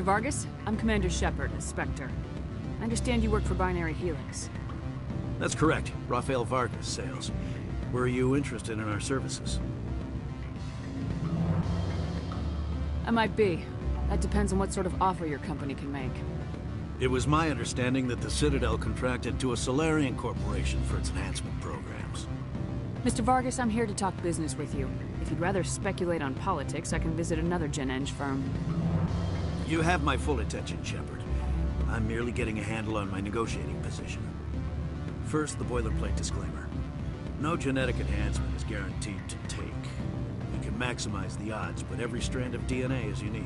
Vargas, I'm Commander Shepard, a Spectre. I understand you work for Binary Helix. That's correct. Rafael Vargas, sales. Were you interested in our services? I might be. That depends on what sort of offer your company can make. It was my understanding that the Citadel contracted to a Solarian corporation for its enhancement programs. Mr. Vargas, I'm here to talk business with you. If you'd rather speculate on politics, I can visit another Gen-Eng firm. You have my full attention, Shepard. I'm merely getting a handle on my negotiating position. First, the boilerplate disclaimer. No genetic enhancement is guaranteed to take. We can maximize the odds, but every strand of DNA is unique.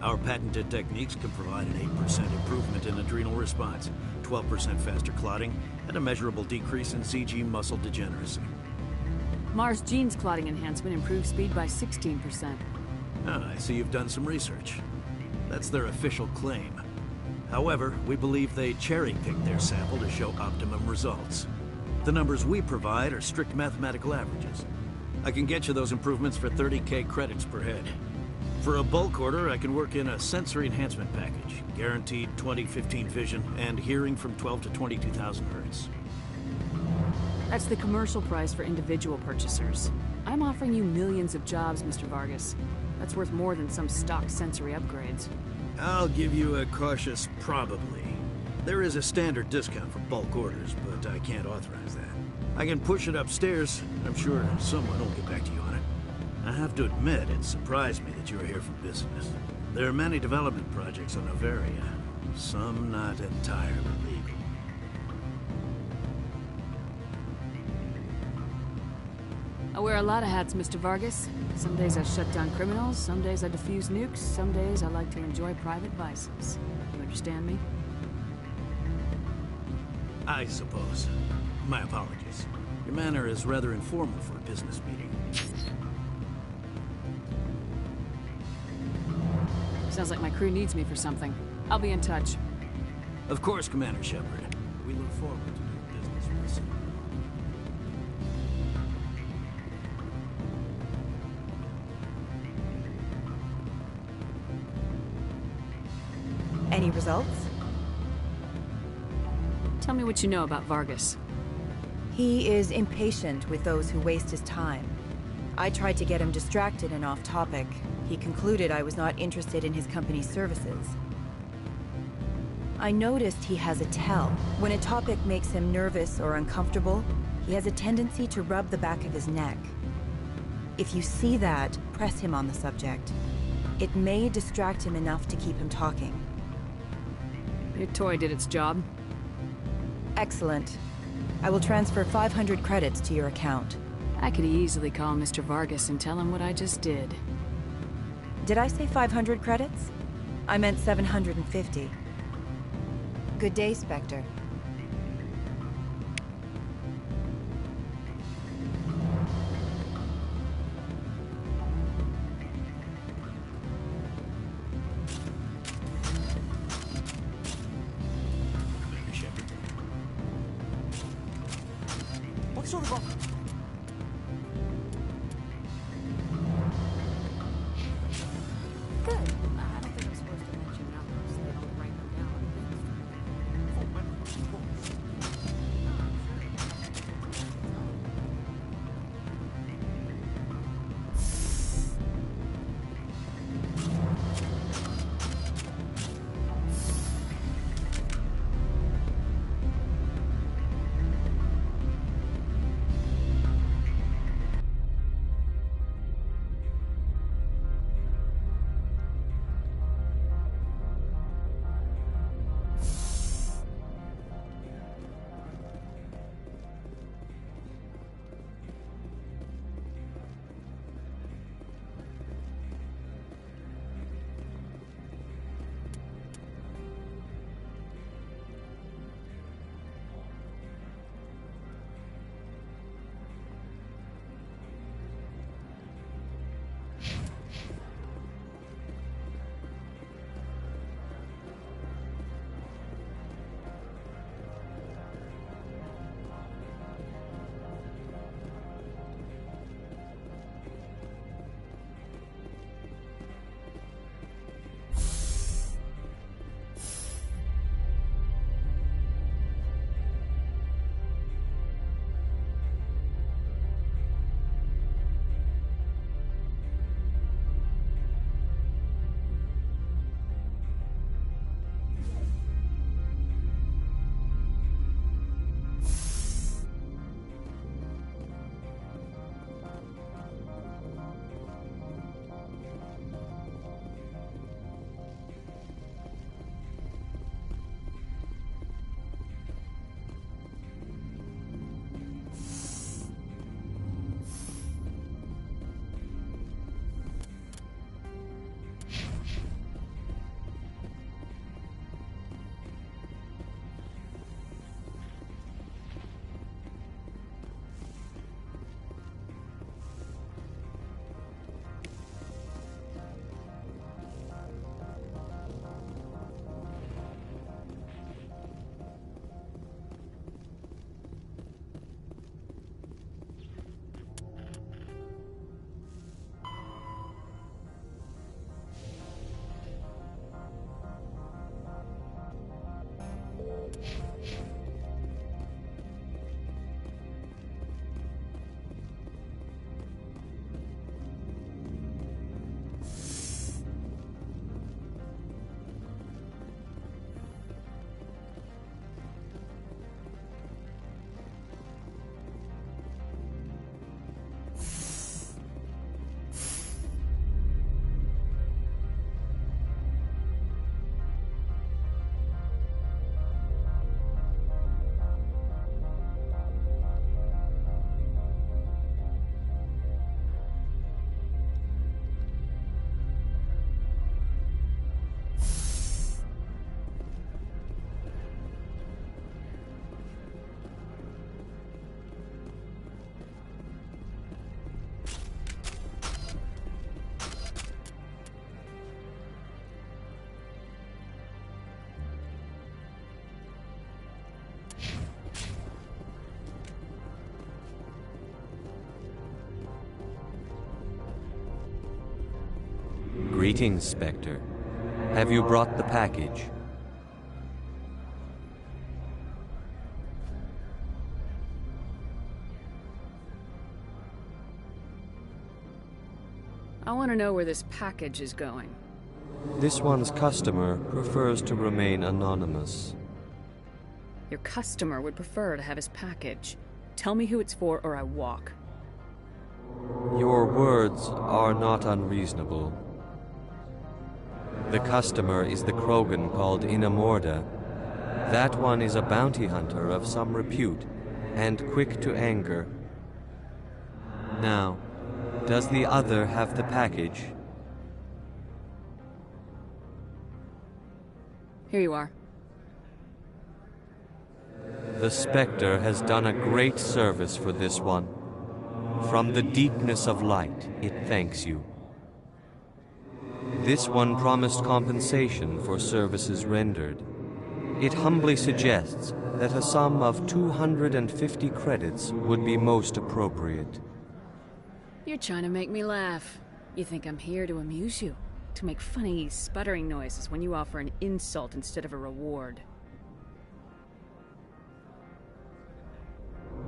Our patented techniques can provide an 8% improvement in adrenal response, 12% faster clotting, and a measurable decrease in CG muscle degeneracy. Mars Gene's clotting enhancement improves speed by 16%. Ah, I see you've done some research. That's their official claim. However, we believe they cherry-picked their sample to show optimum results. The numbers we provide are strict mathematical averages. I can get you those improvements for 30K credits per head. For a bulk order, I can work in a sensory enhancement package, guaranteed 20/15 vision, and hearing from 12 to 22,000 hertz. That's the commercial price for individual purchasers. I'm offering you millions of jobs, Mr. Vargas. That's worth more than some stock sensory upgrades. I'll give you a cautious probably. There is a standard discount for bulk orders, but I can't authorize that. I can push it upstairs. I'm sure someone will get back to you on it. I have to admit, it surprised me that you were here for business. There are many development projects on Noveria, some not entirely legal. I wear a lot of hats, Mr. Vargas. Some days I shut down criminals, some days I defuse nukes, some days I like to enjoy private vices. You understand me? I suppose. My apologies. Your manner is rather informal for a business meeting. Sounds like my crew needs me for something. I'll be in touch. Of course, Commander Shepard. We look forward to doing business with you. Any results? Tell me what you know about Vargas. He is impatient with those who waste his time. I tried to get him distracted and off topic. He concluded I was not interested in his company's services. I noticed he has a tell. When a topic makes him nervous or uncomfortable, he has a tendency to rub the back of his neck. If you see that, press him on the subject. It may distract him enough to keep him talking. Your toy did its job. Excellent. I will transfer 500 credits to your account. I could easily call Mr. Vargas and tell him what I just did. Did I say 500 credits? I meant 750. Good day, Spectre. Commander Shepard. What sort of offer? Good. I don't think I'm supposed to mention numbers. They don't write them down on Greetings, Spectre. Have you brought the package? I want to know where this package is going. This one's customer prefers to remain anonymous. Your customer would prefer to have his package. Tell me who it's for or I walk. Your words are not unreasonable. The customer is the Krogan called Inamorda. That one is a bounty hunter of some repute, and quick to anger. Now, does the other have the package? Here you are. The Spectre has done a great service for this one. From the deepness of light, it thanks you. This one promised compensation for services rendered. It humbly suggests that a sum of 250 credits would be most appropriate. You're trying to make me laugh. You think I'm here to amuse you? To make funny, sputtering noises when you offer an insult instead of a reward.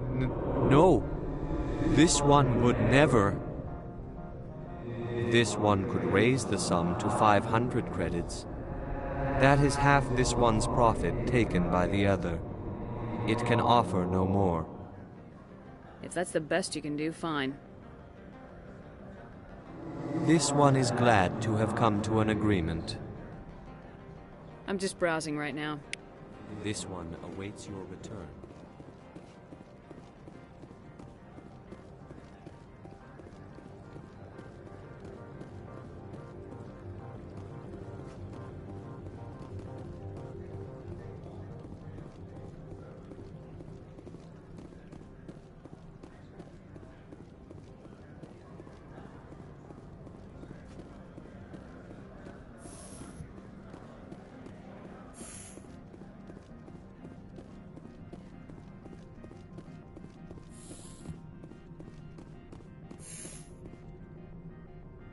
No. This one would never. This one could raise the sum to 500 credits. That is half this one's profit taken by the other. It can offer no more. If that's the best you can do, fine. This one is glad to have come to an agreement. I'm just browsing right now. This one awaits your return.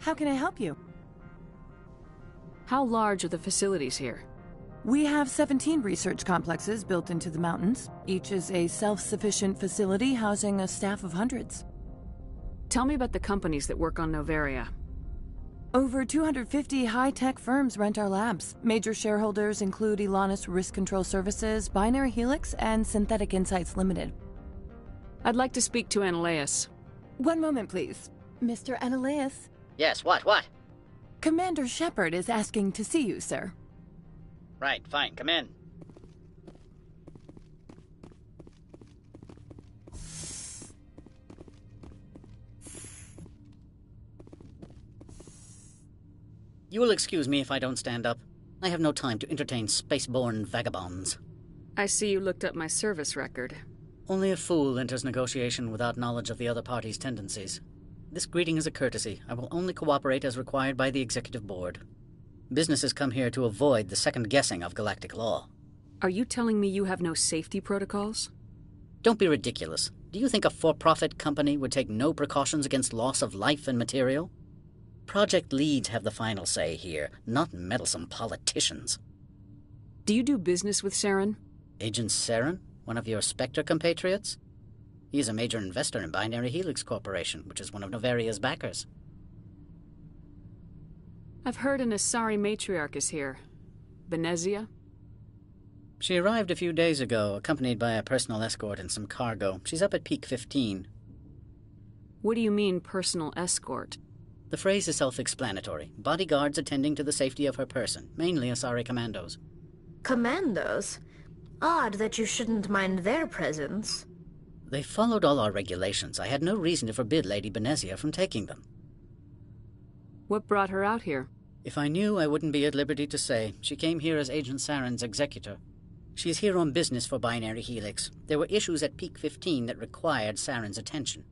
How can I help you? How large are the facilities here? We have 17 research complexes built into the mountains. Each is a self-sufficient facility housing a staff of hundreds. Tell me about the companies that work on Noveria. Over 250 high-tech firms rent our labs. Major shareholders include Elanus Risk Control Services, Binary Helix, and Synthetic Insights Limited. I'd like to speak to Analeas. One moment, please. Mr. Analeas? Yes, what? Commander Shepard is asking to see you, sir. Right, fine, come in. You will excuse me if I don't stand up. I have no time to entertain spaceborne vagabonds. I see you looked up my service record. Only a fool enters negotiation without knowledge of the other party's tendencies. This greeting is a courtesy. I will only cooperate as required by the Executive Board. Businesses come here to avoid the second guessing of galactic law. Are you telling me you have no safety protocols? Don't be ridiculous. Do you think a for-profit company would take no precautions against loss of life and material? Project leads have the final say here, not meddlesome politicians. Do you do business with Saren? Agent Saren? One of your Spectre compatriots? He is a major investor in Binary Helix Corporation, which is one of Noveria's backers. I've heard an Asari matriarch is here. Benezia? She arrived a few days ago, accompanied by a personal escort and some cargo. She's up at Peak 15. What do you mean, personal escort? The phrase is self-explanatory. Bodyguards attending to the safety of her person, mainly Asari commandos. Commandos? Odd that you shouldn't mind their presence. They followed all our regulations. I had no reason to forbid Lady Benezia from taking them. What brought her out here? If I knew, I wouldn't be at liberty to say. She came here as Agent Saren's executor. She is here on business for Binary Helix. There were issues at Peak 15 that required Saren's attention.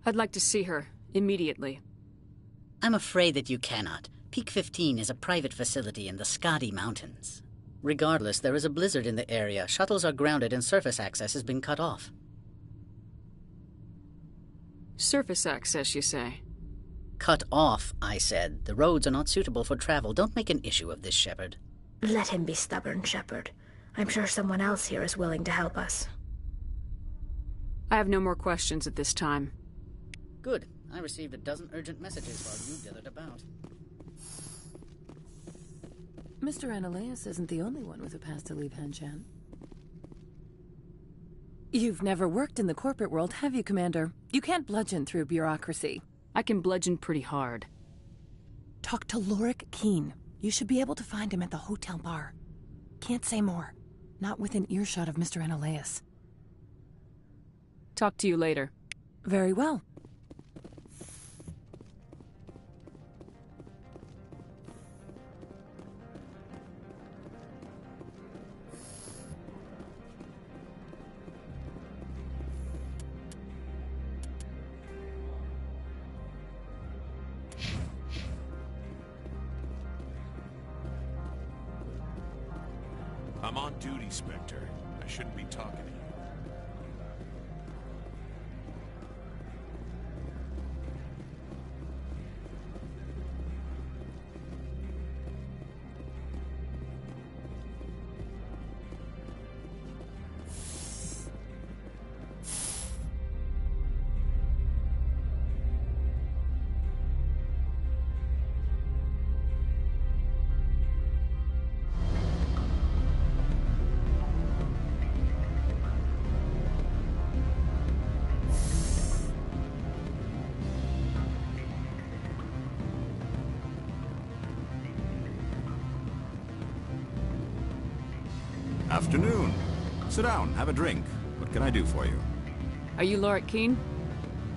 I'd like to see her, immediately. I'm afraid that you cannot. Peak 15 is a private facility in the Skadi Mountains. Regardless, there is a blizzard in the area. Shuttles are grounded and surface access has been cut off. Surface access, you say? Cut off, I said. The roads are not suitable for travel. Don't make an issue of this, Shepard. Let him be stubborn, Shepard. I'm sure someone else here is willing to help us. I have no more questions at this time. Good. I received a dozen urgent messages while you dithered about. Mr. Ananias isn't the only one with a pass to leave Hanshan. You've never worked in the corporate world, have you, Commander? You can't bludgeon through bureaucracy. I can bludgeon pretty hard. Talk to Lorik Keen. You should be able to find him at the hotel bar. Can't say more. Not within earshot of Mr. Ananias. Talk to you later. Very well. I'm on duty, Spectre. I shouldn't be talking to you. Afternoon. Sit down, have a drink. What can I do for you? Are you Lorik Keen?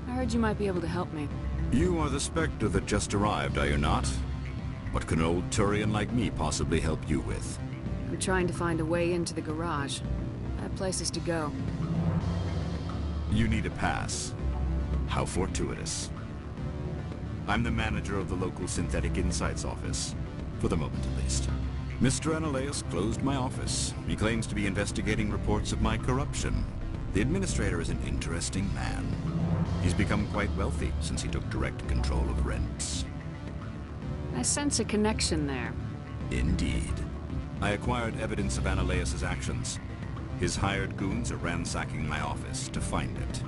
I heard you might be able to help me. You are the Spectre that just arrived, are you not? What can an old Turian like me possibly help you with? I'm trying to find a way into the garage. I have places to go. You need a pass. How fortuitous. I'm the manager of the local Synthetic Insights office. For the moment, at least. Mr. Ananias closed my office. He claims to be investigating reports of my corruption. The administrator is an interesting man. He's become quite wealthy since he took direct control of rents. I sense a connection there. Indeed. I acquired evidence of Ananias' actions. His hired goons are ransacking my office to find it.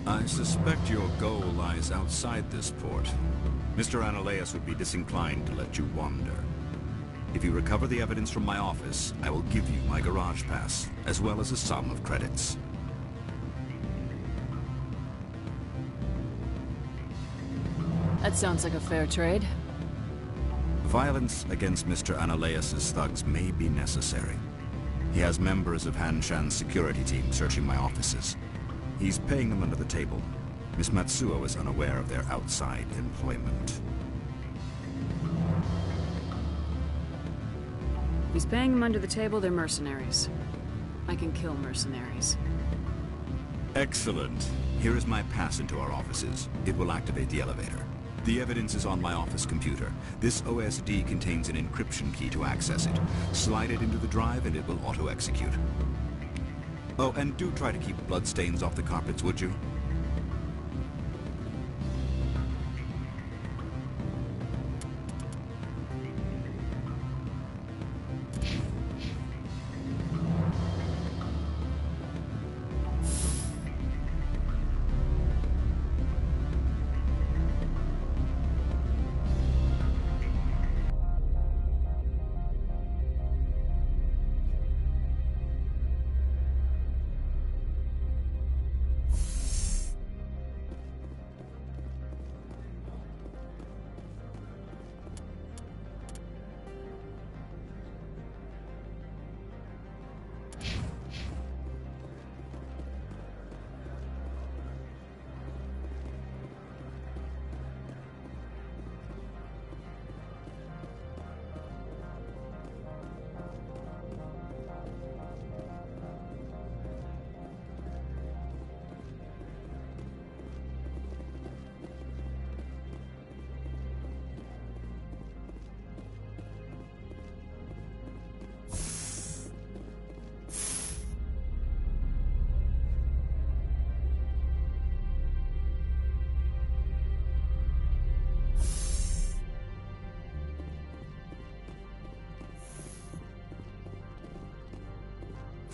I suspect your goal lies outside this port. Mr. Ananias would be disinclined to let you wander. If you recover the evidence from my office, I will give you my garage pass, as well as a sum of credits. That sounds like a fair trade. Violence against Mr. Ananias' thugs may be necessary. He has members of Hanshan's security team searching my offices. He's paying them under the table. Miss Matsuo is unaware of their outside employment. If he's paying them under the table, they're mercenaries. I can kill mercenaries. Excellent. Here is my pass into our offices. It will activate the elevator. The evidence is on my office computer. This OSD contains an encryption key to access it. Slide it into the drive and it will auto-execute. Oh, and do try to keep bloodstains off the carpets, would you?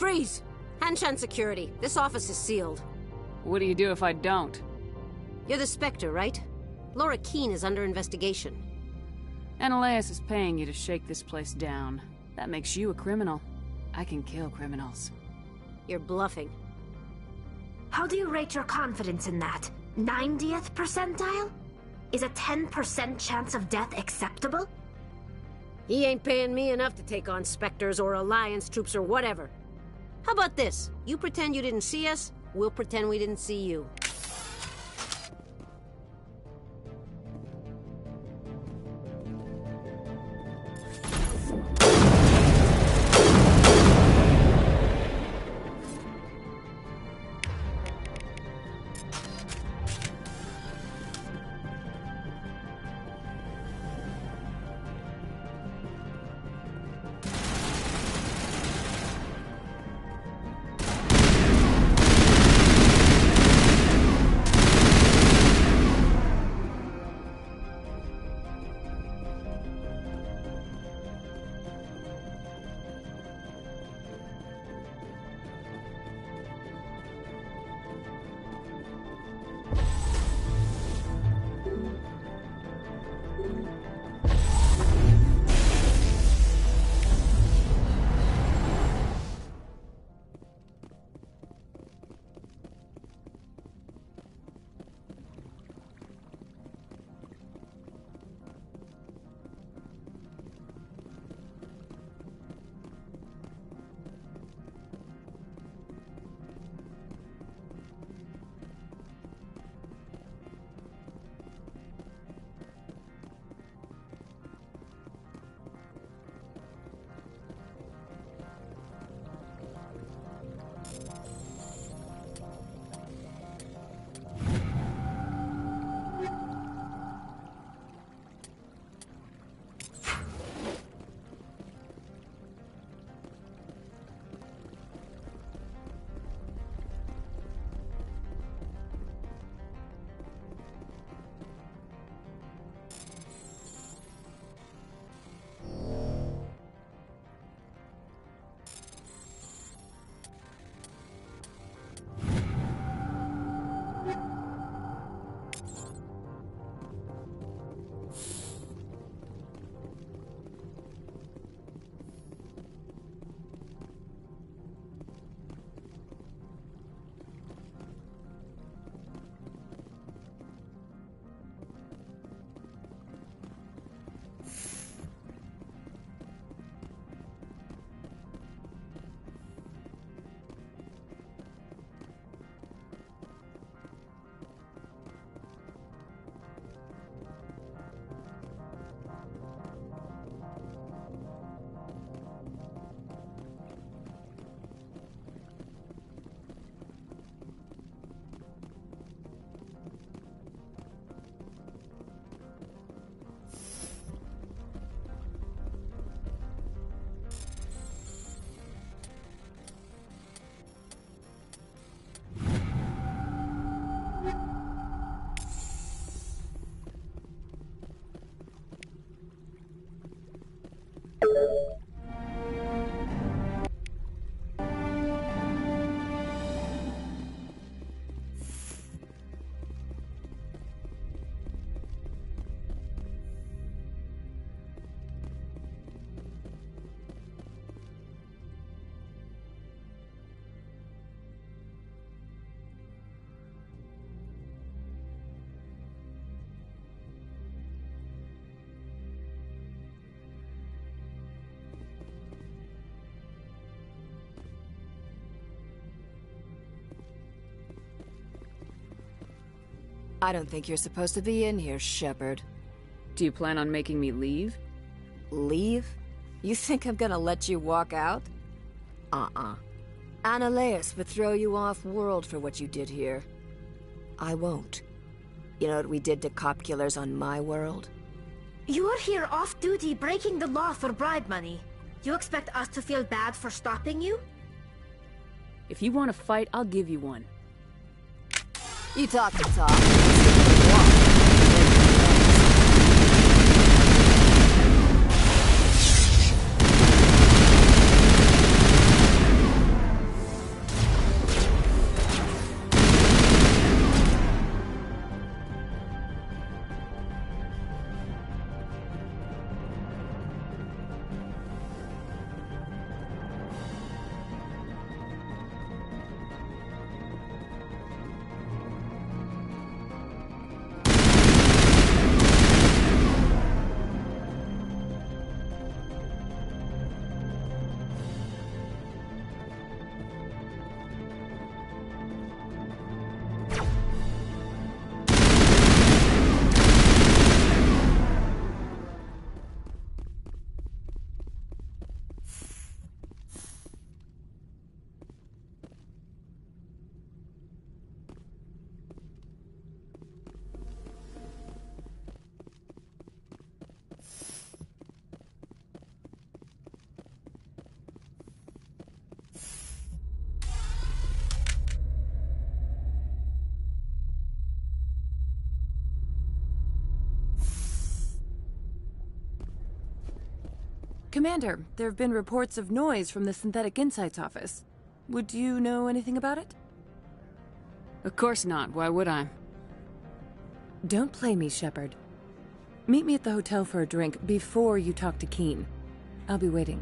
Freeze! Hanshan security. This office is sealed. What do you do if I don't? You're the Spectre, right? Laura Keene is under investigation. Ananias is paying you to shake this place down. That makes you a criminal. I can kill criminals. You're bluffing. How do you rate your confidence in that? 90th percentile? Is a 10% chance of death acceptable? He ain't paying me enough to take on Spectres or Alliance troops or whatever. How about this? You pretend you didn't see us, we'll pretend we didn't see you. I don't think you're supposed to be in here, Shepard. Do you plan on making me leave? Leave? You think I'm gonna let you walk out? Ananias would throw you off-world for what you did here. I won't. You know what we did to cop killers on my world? You're here off-duty breaking the law for bribe money. You expect us to feel bad for stopping you? If you want to fight, I'll give you one. You talk the talk. Commander, there have been reports of noise from the Synthetic Insights office. Would you know anything about it? Of course not. Why would I? Don't play me, Shepard. Meet me at the hotel for a drink before you talk to Keen. I'll be waiting.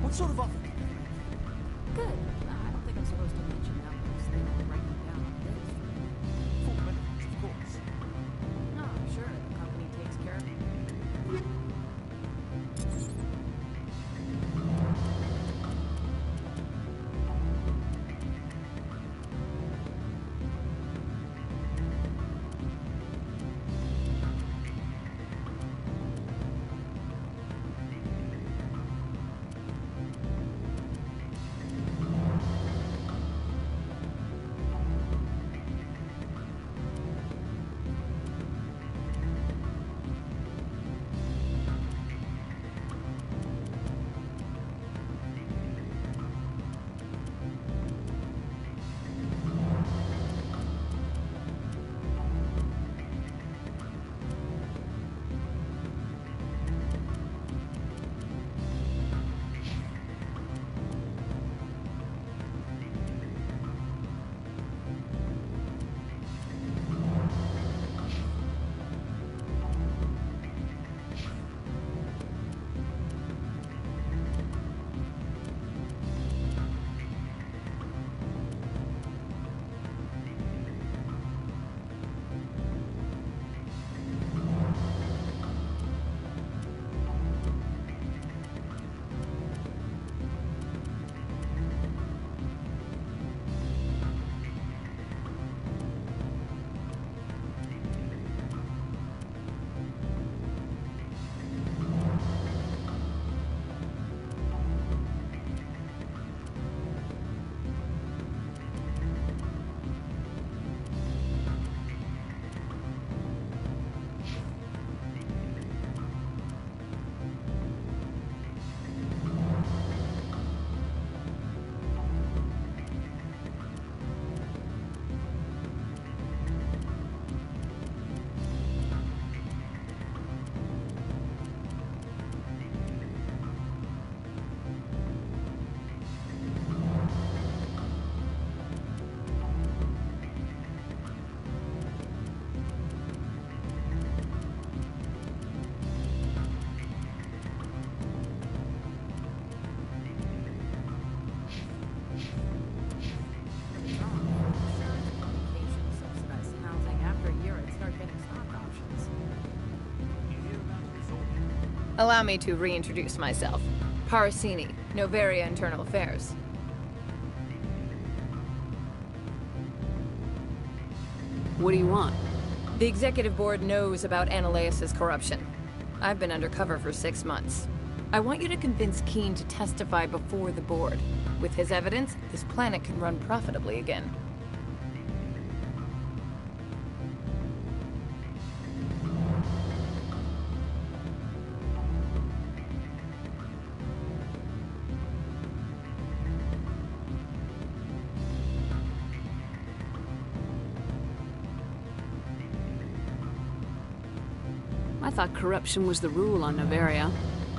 What sort of offer? Good. I don't think I'm supposed to mention numbers. They don't write them down on this. Full benefits, of course. No, I'm sure the company takes care of it. Allow me to reintroduce myself. Parasini, Noveria Internal Affairs. What do you want? The Executive Board knows about Ananias' corruption. I've been undercover for 6 months. I want you to convince Keen to testify before the Board. With his evidence, this planet can run profitably again. I thought corruption was the rule on Noveria.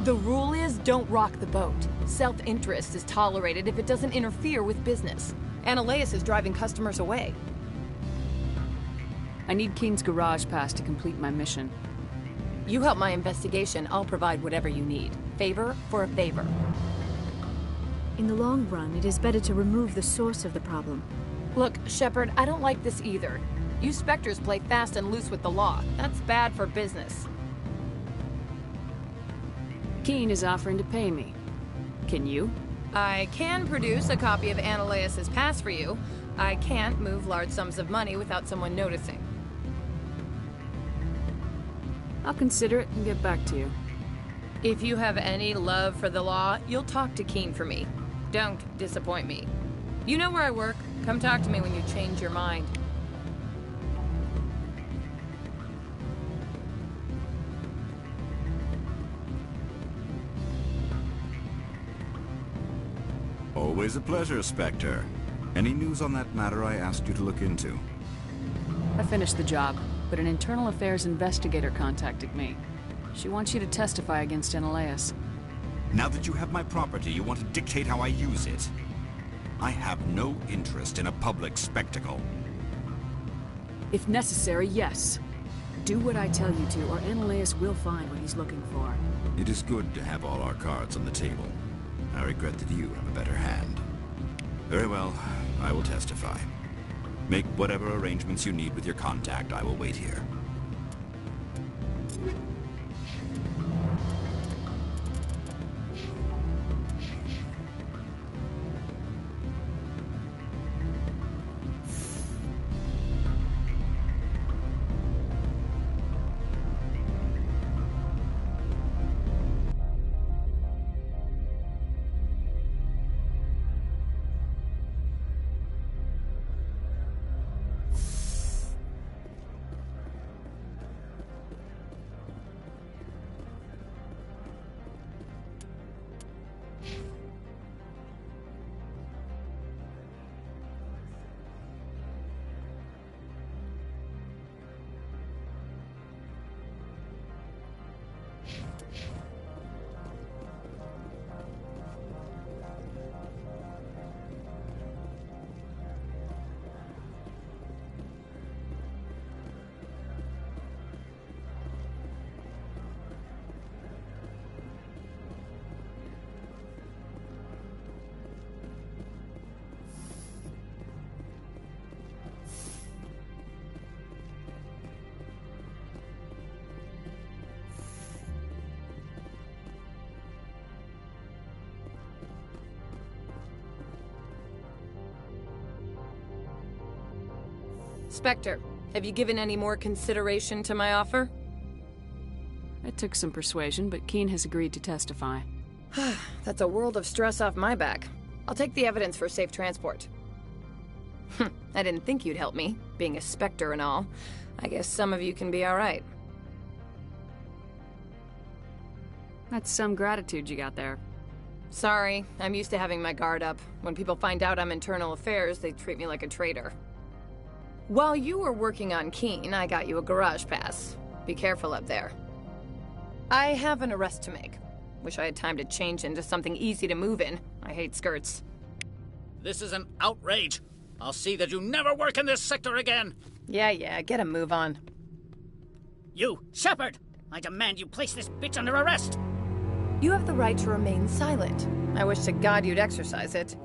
The rule is, don't rock the boat. Self-interest is tolerated if it doesn't interfere with business. Ananias is driving customers away. I need Keen's garage pass to complete my mission. You help my investigation, I'll provide whatever you need. Favor for a favor. In the long run, it is better to remove the source of the problem. Look, Shepard, I don't like this either. You Spectres play fast and loose with the law. That's bad for business. Keen is offering to pay me. Can you? I can produce a copy of Ananias' pass for you. I can't move large sums of money without someone noticing. I'll consider it and get back to you. If you have any love for the law, you'll talk to Keen for me. Don't disappoint me. You know where I work. Come talk to me when you change your mind. Always a pleasure, Spectre. Any news on that matter I asked you to look into? I finished the job, but an internal affairs investigator contacted me. She wants you to testify against Ananias. Now that you have my property, you want to dictate how I use it. I have no interest in a public spectacle. If necessary, yes. Do what I tell you to, or Ananias will find what he's looking for. It is good to have all our cards on the table. I regret that you have a better hand. Very well, I will testify. Make whatever arrangements you need with your contact. I will wait here. Spectre, have you given any more consideration to my offer? It took some persuasion, but Keen has agreed to testify. That's a world of stress off my back. I'll take the evidence for safe transport. I didn't think you'd help me, being a Spectre and all. I guess some of you can be alright. That's some gratitude you got there. Sorry, I'm used to having my guard up. When people find out I'm internal affairs, they treat me like a traitor. While you were working on Keen, I got you a garage pass. Be careful up there. I have an arrest to make. Wish I had time to change into something easy to move in. I hate skirts. This is an outrage. I'll see that you never work in this sector again. Yeah, get a move on. You, Shepard! I demand you place this bitch under arrest! You have the right to remain silent. I wish to God you'd exercise it.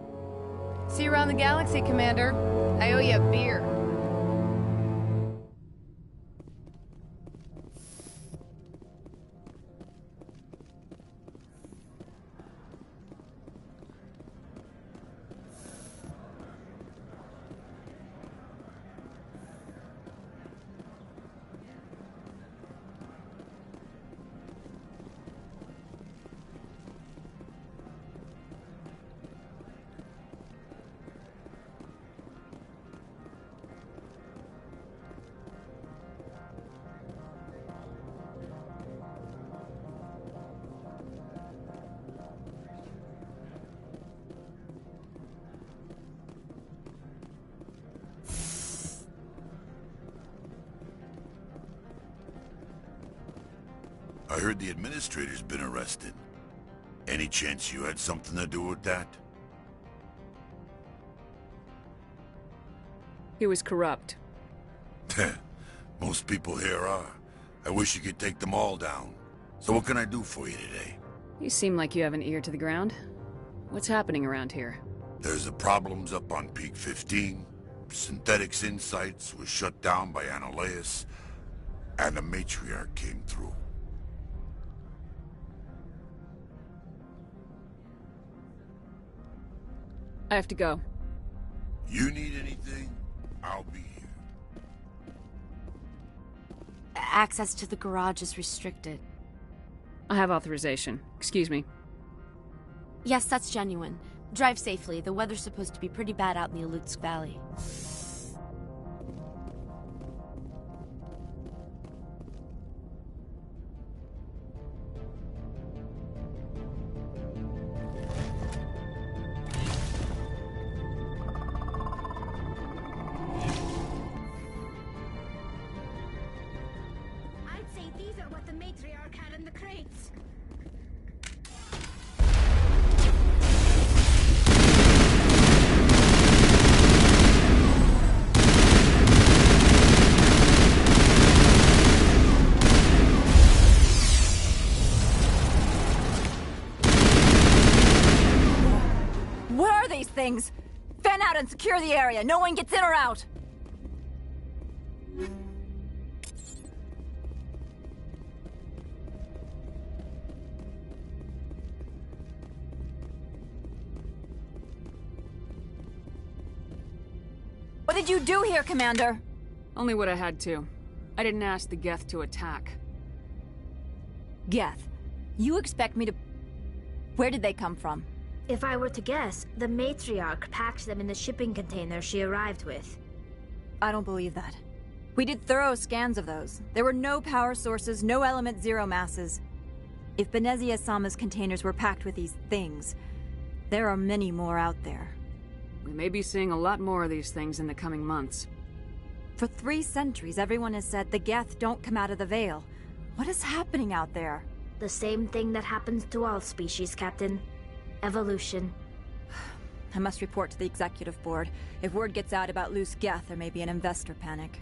See you around the galaxy, Commander. I owe you a beer. I heard the administrator's been arrested. Any chance you had something to do with that? He was corrupt. Most people here are. I wish you could take them all down. So what can I do for you today? You seem like you have an ear to the ground. What's happening around here? There's the problems up on Peak 15. Synthetics Insights was shut down by Analeus, and the Matriarch came through. I have to go. You need anything, I'll be here. Access to the garage is restricted. I have authorization. Excuse me. Yes, that's genuine. Drive safely. The weather's supposed to be pretty bad out in the Alutsk Valley. I'd say these are what the Matriarch had in the crates. What are these things? Fan out and secure the area. No one gets in or out. What did you do here, Commander? Only what I had to. I didn't ask the Geth to attack. Geth, you expect me to... Where did they come from? If I were to guess, the Matriarch packed them in the shipping container she arrived with. I don't believe that. We did thorough scans of those. There were no power sources, no element zero masses. If Benezia Sama's containers were packed with these things, there are many more out there. We may be seeing a lot more of these things in the coming months. For 3 centuries, everyone has said the Geth don't come out of the Veil. What is happening out there? The same thing that happens to all species, Captain. Evolution. I must report to the Executive Board. If word gets out about loose Geth, there may be an investor panic.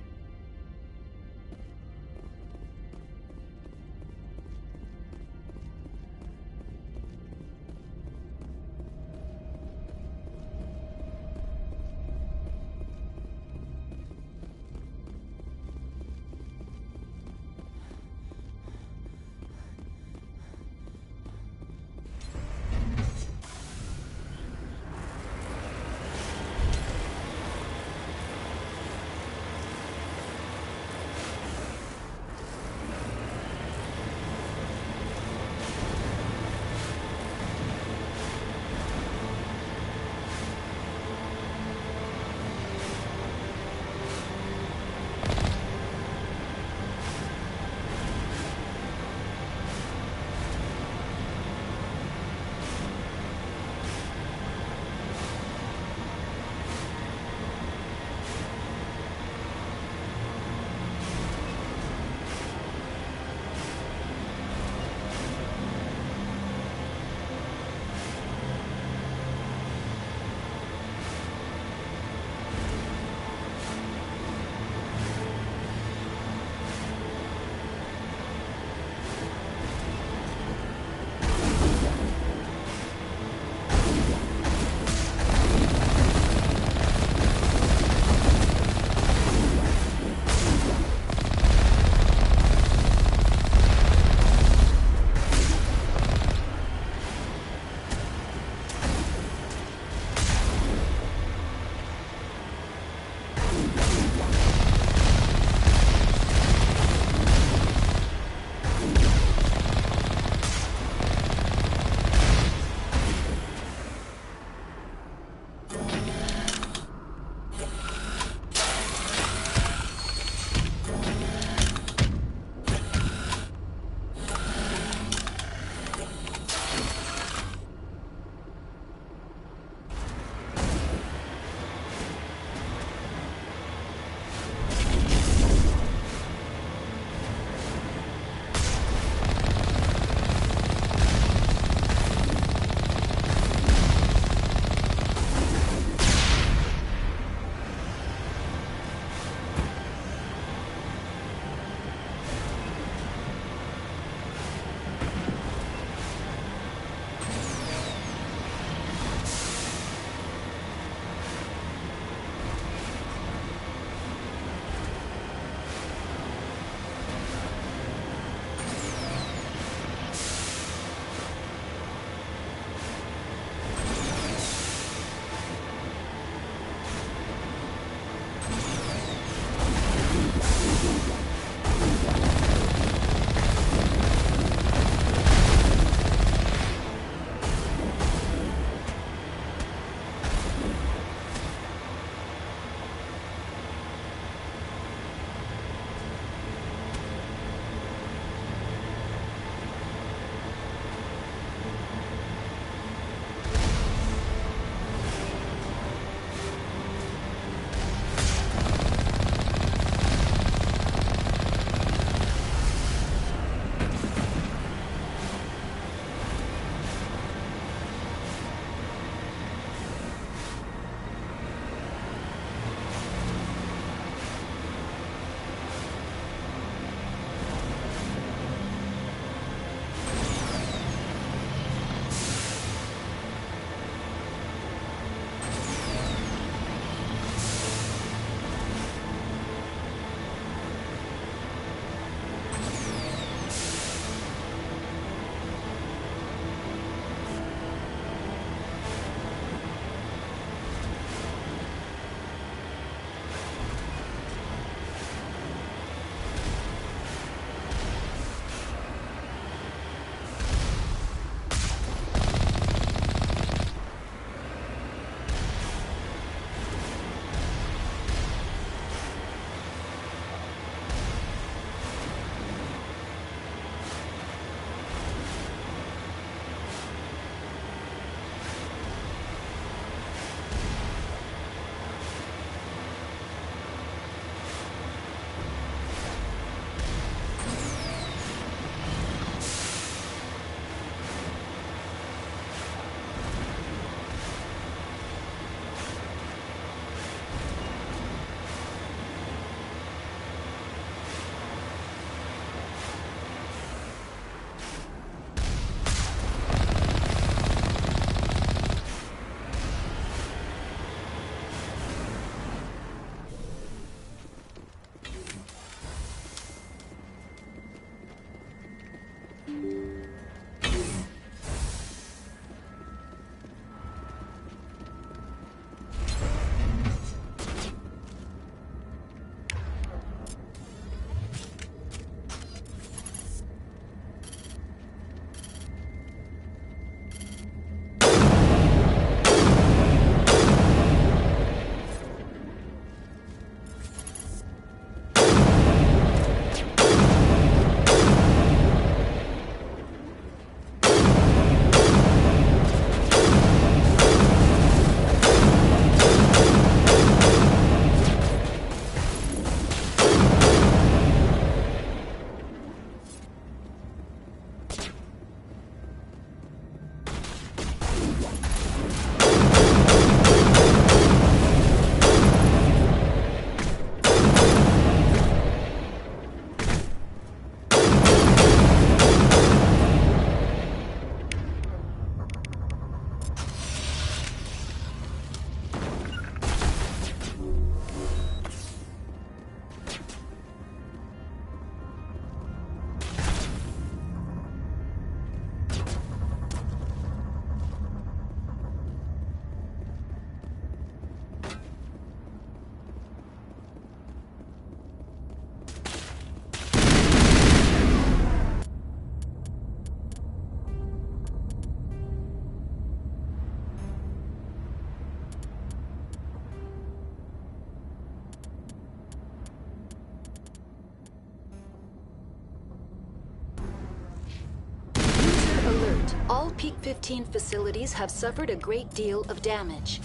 All Peak 15 facilities have suffered a great deal of damage.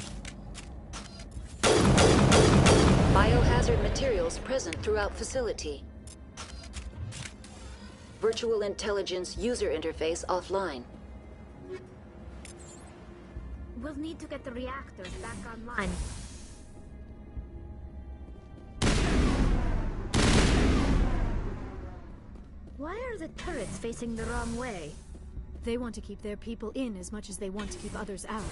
Biohazard materials present throughout facility. Virtual intelligence user interface offline. We'll need to get the reactors back online. Why are the turrets facing the wrong way? They want to keep their people in as much as they want to keep others out.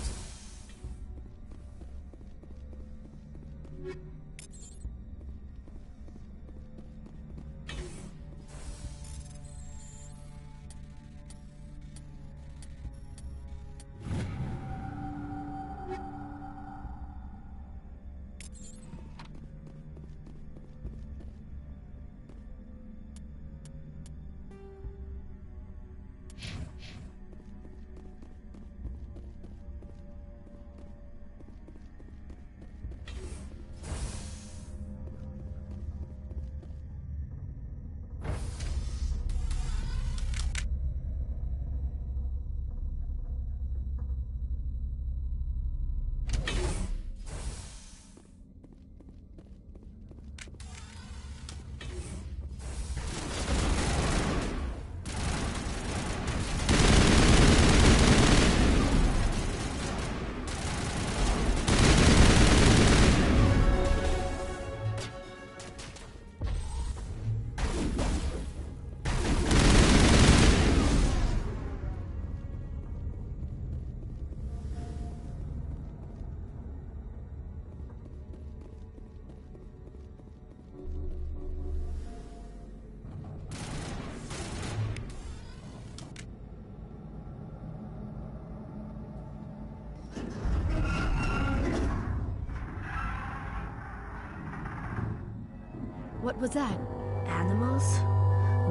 What was that? Animals?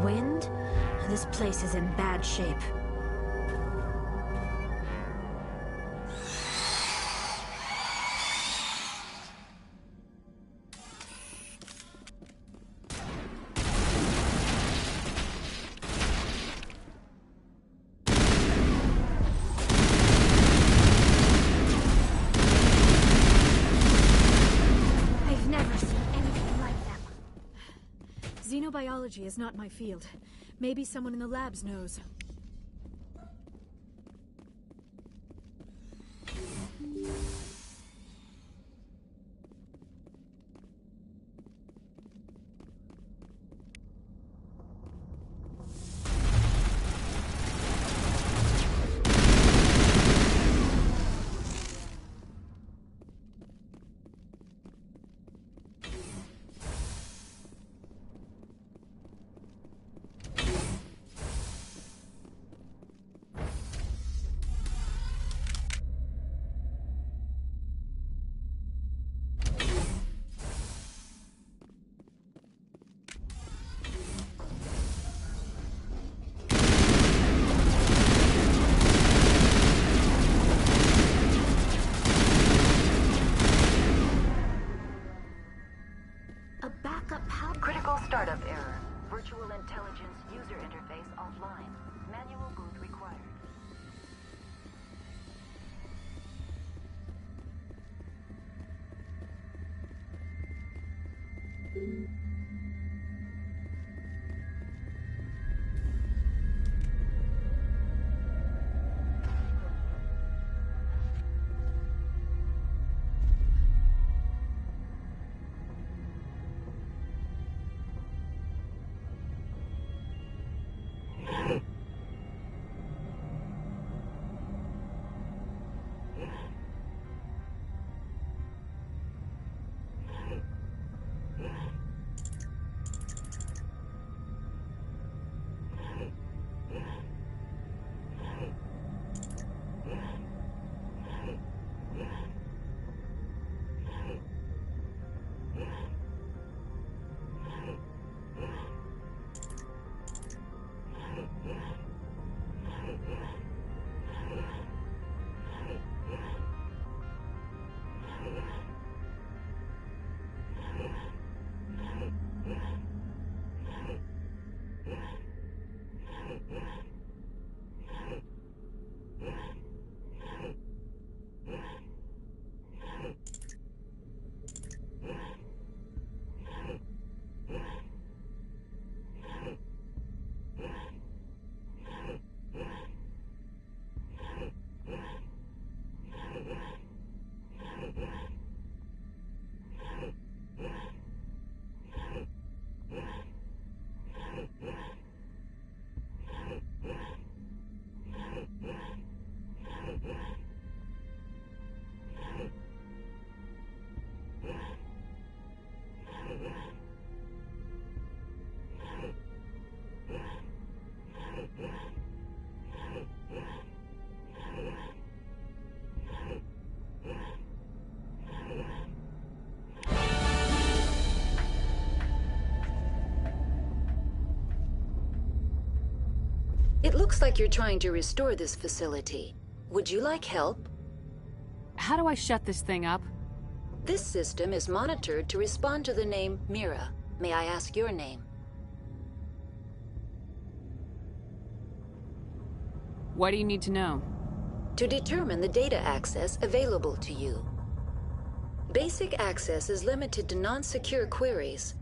Wind? This place is in bad shape. Xenobiology is not my field. Maybe someone in the labs knows. Critical startup error. Virtual intelligence user interface offline. Manual boot required. Looks like you're trying to restore this facility. Would you like help? How do I shut this thing up? This system is monitored to respond to the name Mira. May I ask your name? What do you need to know? To determine the data access available to you. Basic access is limited to non-secure queries.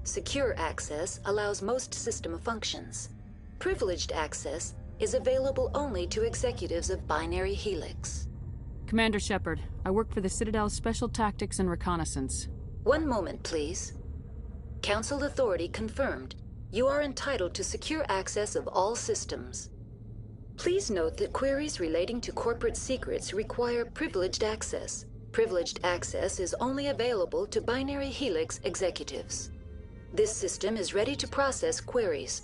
Secure access allows most system functions. Privileged access is available only to executives of Binary Helix. Commander Shepard, I work for the Citadel's Special Tactics and Reconnaissance. One moment, please. Council authority confirmed. You are entitled to secure access of all systems. Please note that queries relating to corporate secrets require privileged access. Privileged access is only available to Binary Helix executives. This system is ready to process queries.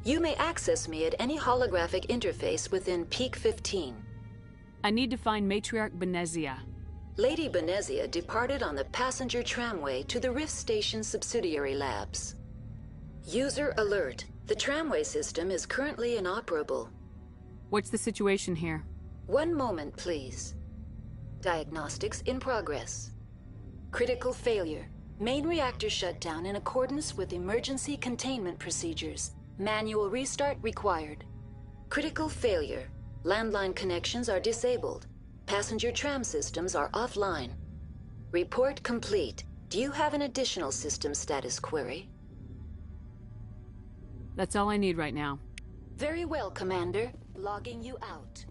You may access me at any holographic interface within Peak 15. I need to find Matriarch Benezia. Lady Benezia departed on the passenger tramway to the Rift Station subsidiary labs. User alert. The tramway system is currently inoperable. What's the situation here? One moment, please. Diagnostics in progress. Critical failure. Main reactor shutdown in accordance with emergency containment procedures. Manual restart required. Critical failure. Landline connections are disabled. Passenger tram systems are offline. Report complete. Do you have an additional system status query? That's all I need right now. Very well, Commander. Logging you out.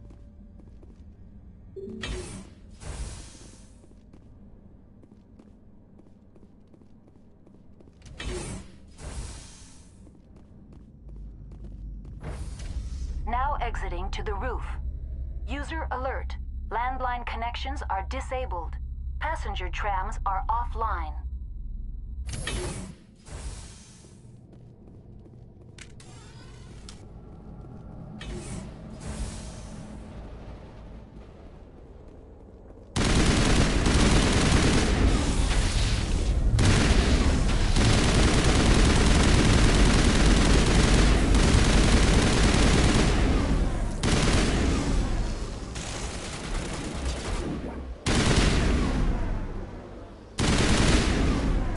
Now exiting to the roof. User alert. Landline connections are disabled. Passenger trams are offline.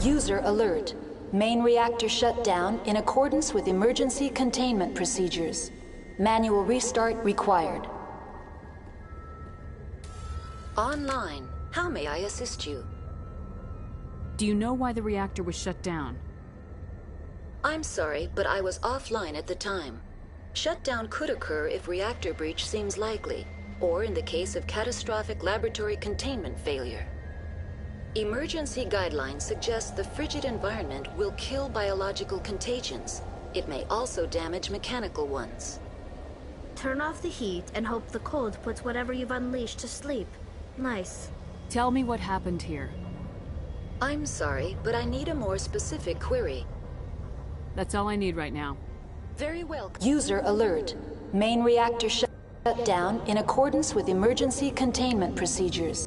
User alert. Main reactor shut down in accordance with emergency containment procedures. Manual restart required. Online. How may I assist you? Do you know why the reactor was shut down? I'm sorry, but I was offline at the time. Shutdown could occur if reactor breach seems likely, or in the case of catastrophic laboratory containment failure. Emergency guidelines suggest the frigid environment will kill biological contagions. It may also damage mechanical ones. Turn off the heat and hope the cold puts whatever you've unleashed to sleep. Nice. Tell me what happened here. I'm sorry, but I need a more specific query. That's all I need right now. Very well. User alert. Main reactor shut down in accordance with emergency containment procedures.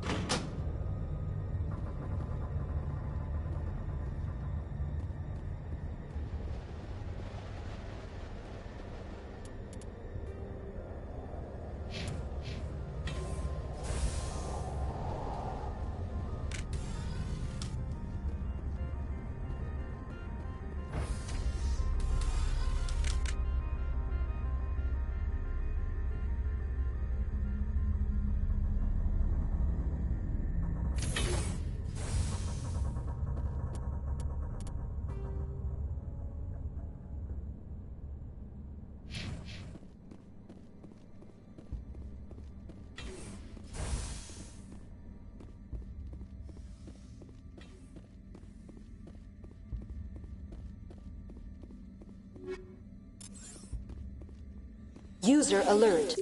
User alert.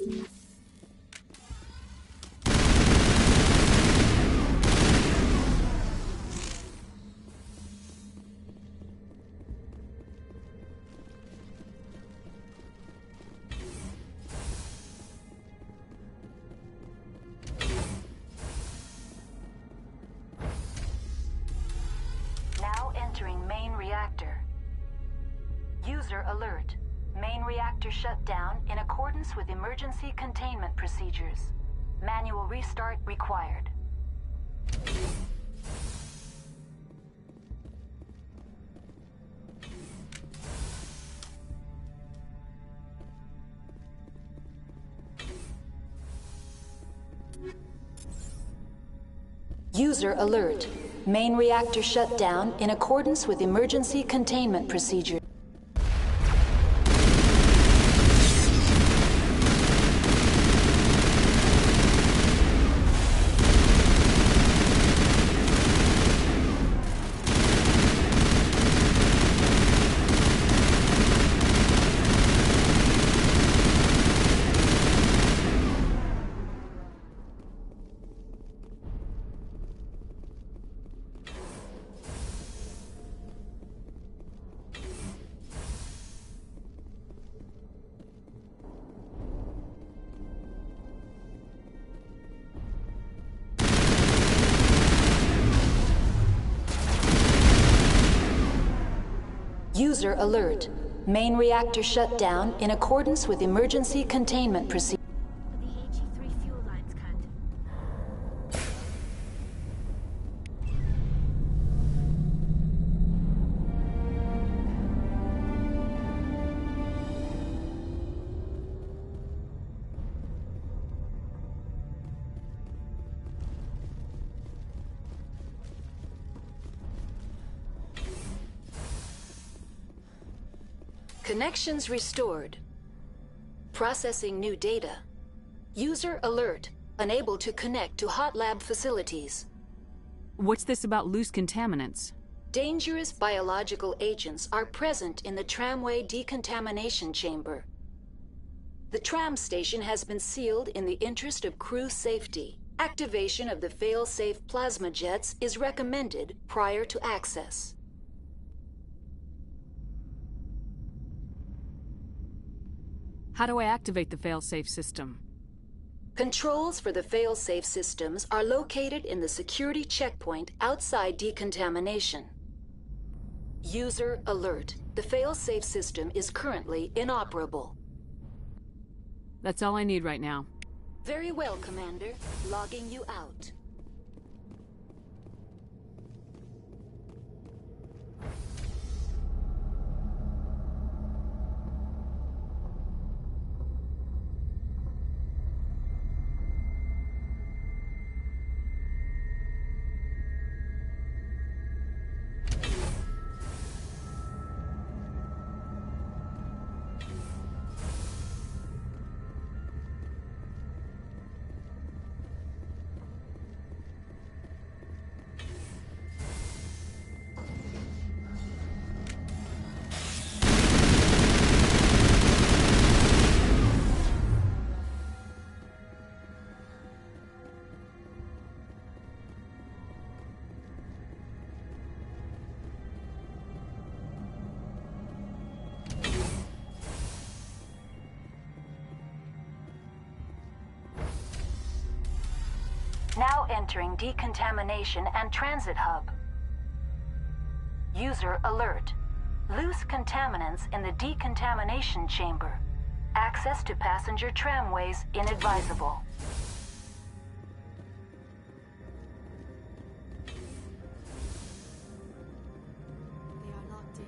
Now entering main reactor. User alert. Main reactor shut down in accordance with emergency containment procedures. Manual restart required. User alert. Main reactor shut down in accordance with emergency containment procedures. User alert. Main reactor shut down in accordance with emergency containment procedures. The HE3 fuel lines cut. Connections restored. Processing new data. User alert. Unable to connect to hot lab facilities. What's this about loose contaminants? Dangerous biological agents are present in the tramway decontamination chamber. The tram station has been sealed in the interest of crew safety. Activation of the fail-safe plasma jets is recommended prior to access. How do I activate the fail-safe system? Controls for the fail-safe systems are located in the security checkpoint outside decontamination. User alert. The fail-safe system is currently inoperable. That's all I need right now. Very well, Commander. Logging you out. Now entering decontamination and transit hub. User alert. Loose contaminants in the decontamination chamber. Access to passenger tramways inadvisable. They are locked in.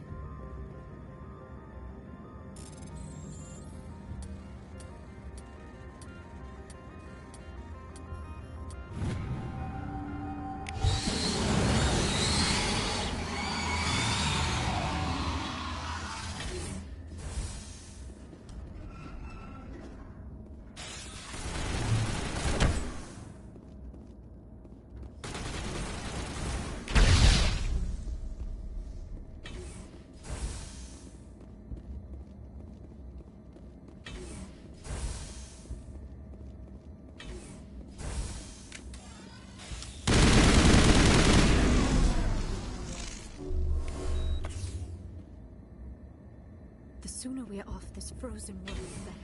The sooner we're off this frozen world, the better.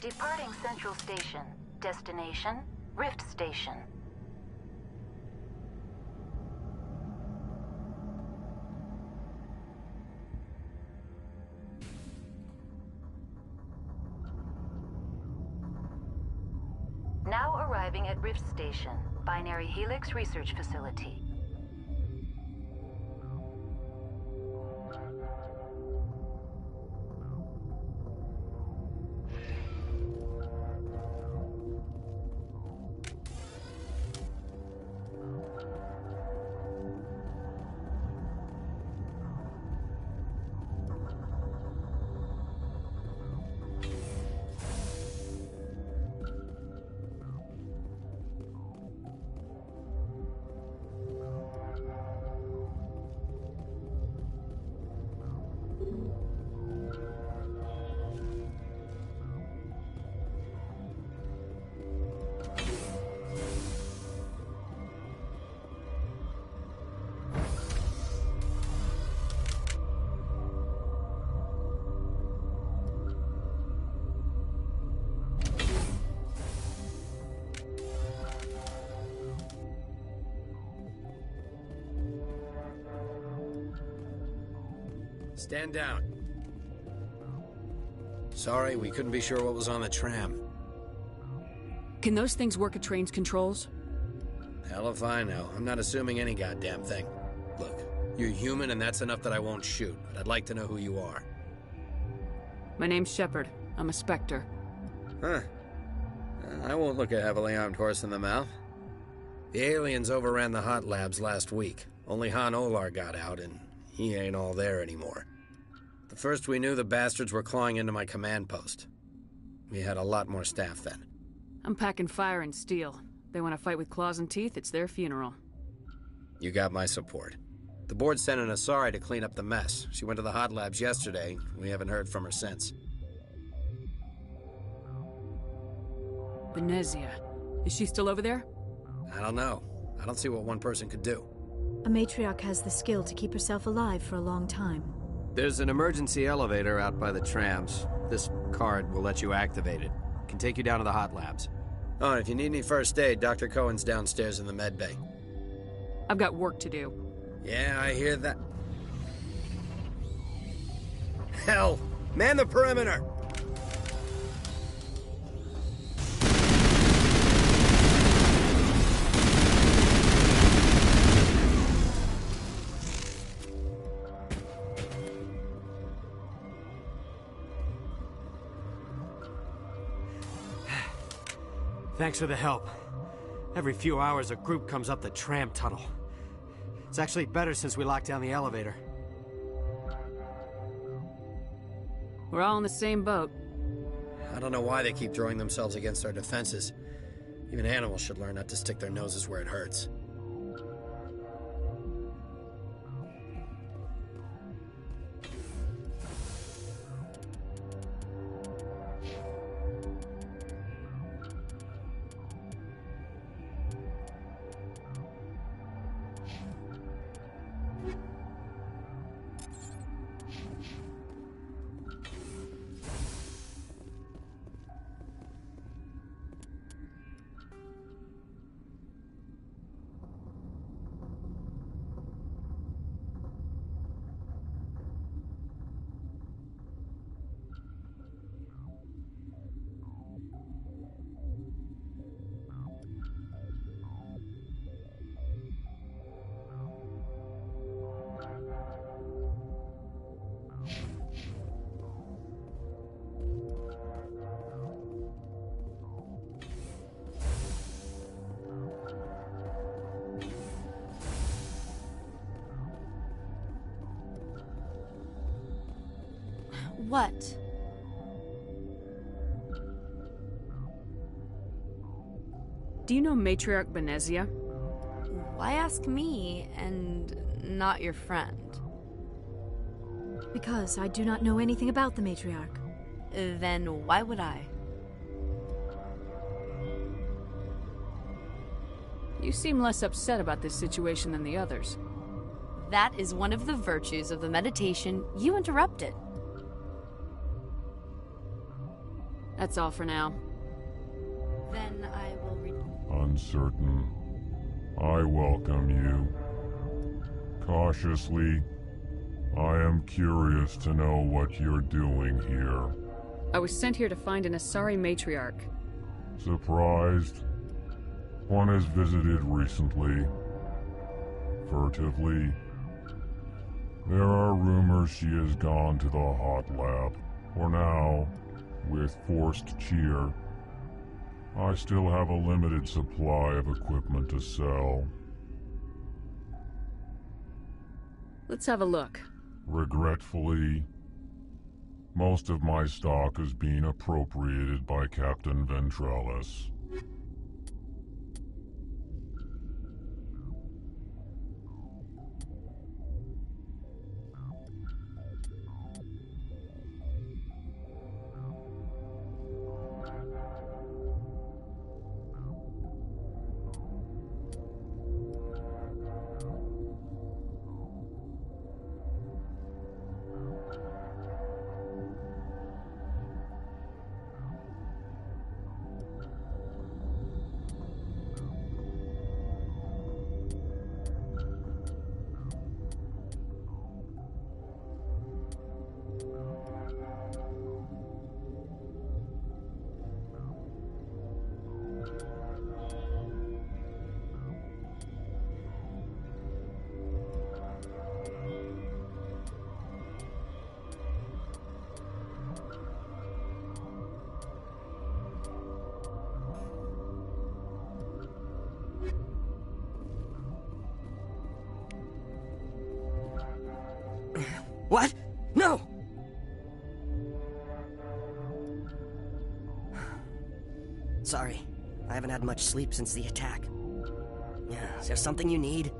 Departing Central Station. Destination, Rift Station. Now arriving at Rift Station, Binary Helix Research Facility. Stand down. Sorry, we couldn't be sure what was on the tram. Can those things work at train's controls? Hell if I know. I'm not assuming any goddamn thing. Look, you're human and that's enough that I won't shoot, but I'd like to know who you are. My name's Shepard. I'm a Spectre. Huh. I won't look a heavily armed horse in the mouth. The aliens overran the hot labs last week. Only Han Olar got out, and he ain't all there anymore. The first we knew, the bastards were clawing into my command post. We had a lot more staff then. I'm packing fire and steel. They want to fight with claws and teeth, it's their funeral. You got my support. The board sent an Asari to clean up the mess. She went to the hot labs yesterday. We haven't heard from her since. Benezia. Is she still over there? I don't know. I don't see what one person could do. A matriarch has the skill to keep herself alive for a long time. There's an emergency elevator out by the trams. This card will let you activate it. Can take you down to the hot labs. Oh, and if you need any first aid, Dr. Cohen's downstairs in the med bay. I've got work to do. Yeah, I hear that. Hell! Man the perimeter! Thanks for the help. Every few hours, a group comes up the tram tunnel. It's actually better since we locked down the elevator. We're all in the same boat. I don't know why they keep throwing themselves against our defenses. Even animals should learn not to stick their noses where it hurts. What? Do you know Matriarch Benezia? Why ask me and not your friend? Because I do not know anything about the matriarch. Then why would I? You seem less upset about this situation than the others. That is one of the virtues of the meditation you interrupted. That's all for now. Then I will read. Uncertain. I welcome you. Cautiously, I am curious to know what you're doing here. I was sent here to find an Asari matriarch. Surprised? One has visited recently. Furtively. There are rumors she has gone to the hot lab. For now, with forced cheer, I still have a limited supply of equipment to sell. Let's have a look. Regretfully, most of my stock is being appropriated by Captain Ventralis. What? No! Sorry, I haven't had much sleep since the attack. Is there something you need?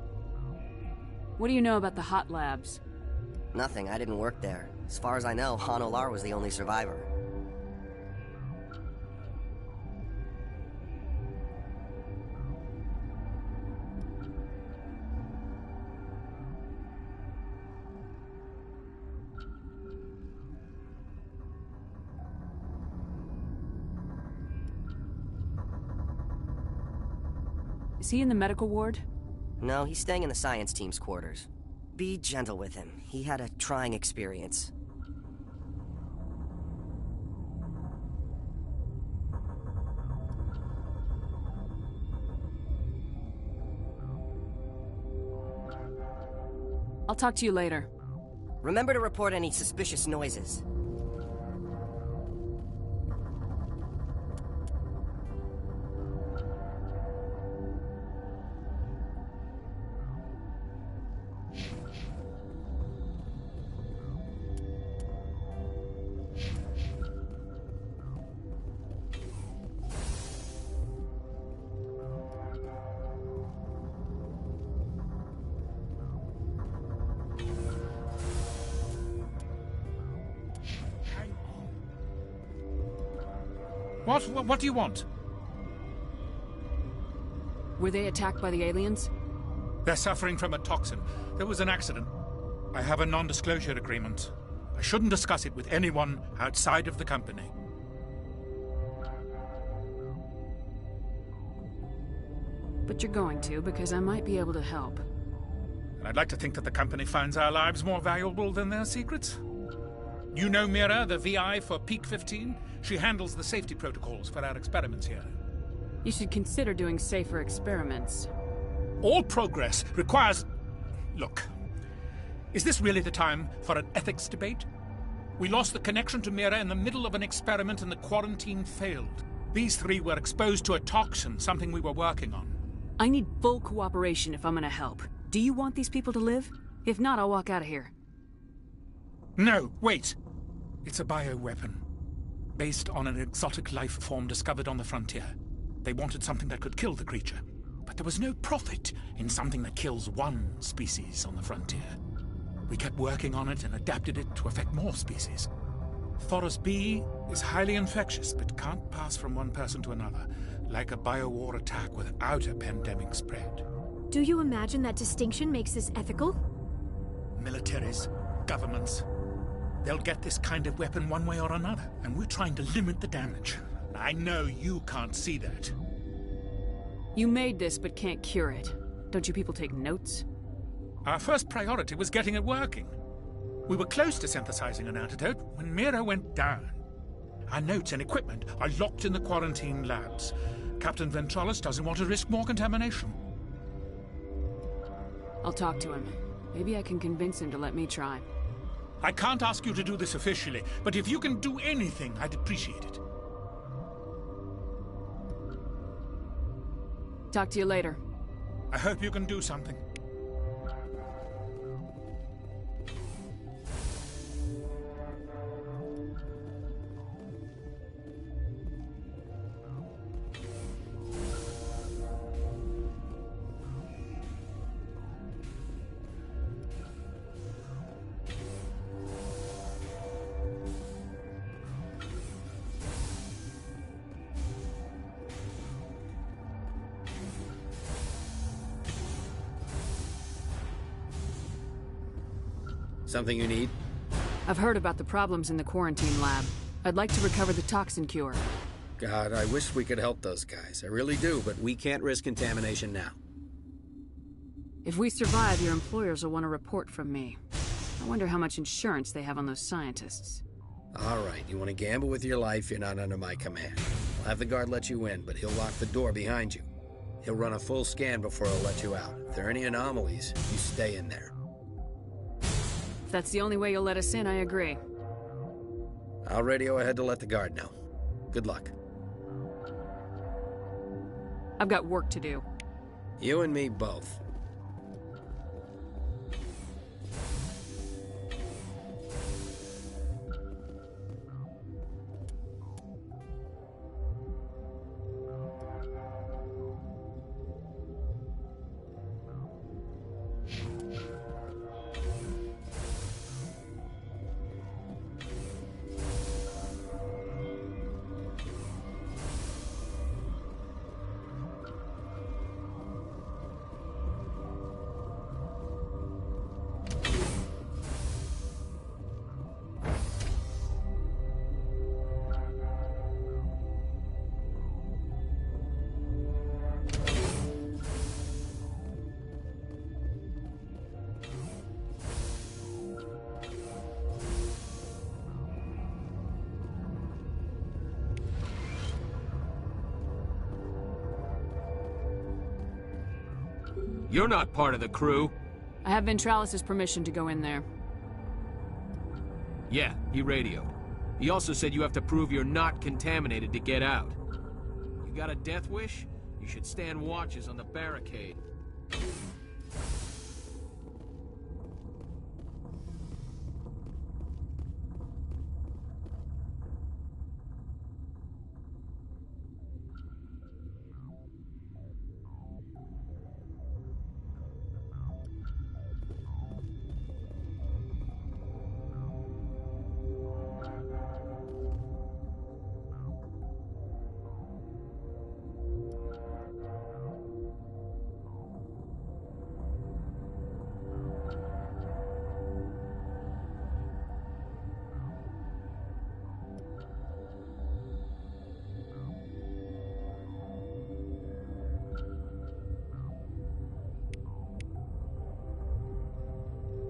What do you know about the hot labs? Nothing, I didn't work there. As far as I know, Han Olar was the only survivor. Is he in the medical ward? No, he's staying in the science team's quarters. Be gentle with him. He had a trying experience. I'll talk to you later. Remember to report any suspicious noises. What do you want? Were they attacked by the aliens? They're suffering from a toxin. There was an accident. I have a non-disclosure agreement. I shouldn't discuss it with anyone outside of the company. But you're going to, because I might be able to help. And I'd like to think that the company finds our lives more valuable than their secrets. You know Mira, the VI for Peak 15? She handles the safety protocols for our experiments here. You should consider doing safer experiments. All progress requires... Look, is this really the time for an ethics debate? We lost the connection to Mira in the middle of an experiment and the quarantine failed. These three were exposed to a toxin, something we were working on. I need full cooperation if I'm gonna help. Do you want these people to live? If not, I'll walk out of here. No, wait. It's a bioweapon. Based on an exotic life form discovered on the frontier. They wanted something that could kill the creature. But there was no profit in something that kills one species on the frontier. We kept working on it and adapted it to affect more species. Thoros B is highly infectious, but can't pass from one person to another, like a biowar attack without a pandemic spread. Do you imagine that distinction makes this ethical? Militaries, governments, They'll get this kind of weapon one way or another, and we're trying to limit the damage. I know you can't see that. You made this, but can't cure it. Don't you people take notes? Our first priority was getting it working. We were close to synthesizing an antidote when Mira went down. Our notes and equipment are locked in the quarantine labs. Captain Ventralis doesn't want to risk more contamination. I'll talk to him. Maybe I can convince him to let me try. I can't ask you to do this officially, but if you can do anything, I'd appreciate it. Talk to you later. I hope you can do something. Something you need? I've heard about the problems in the quarantine lab. I'd like to recover the toxin cure. God, I wish we could help those guys. I really do, but we can't risk contamination now. If we survive, your employers will want a report from me. I wonder how much insurance they have on those scientists. All right, you want to gamble with your life, you're not under my command. I'll have the guard let you in, but he'll lock the door behind you. He'll run a full scan before he'll let you out. If there are any anomalies, you stay in there. If that's the only way you'll let us in, I agree. I'll radio ahead to let the guard know. Good luck. I've got work to do. You and me both. You're not part of the crew. I have Ventralis' permission to go in there. Yeah, he radioed. He also said you have to prove you're not contaminated to get out. You got a death wish? You should stand watches on the barricade.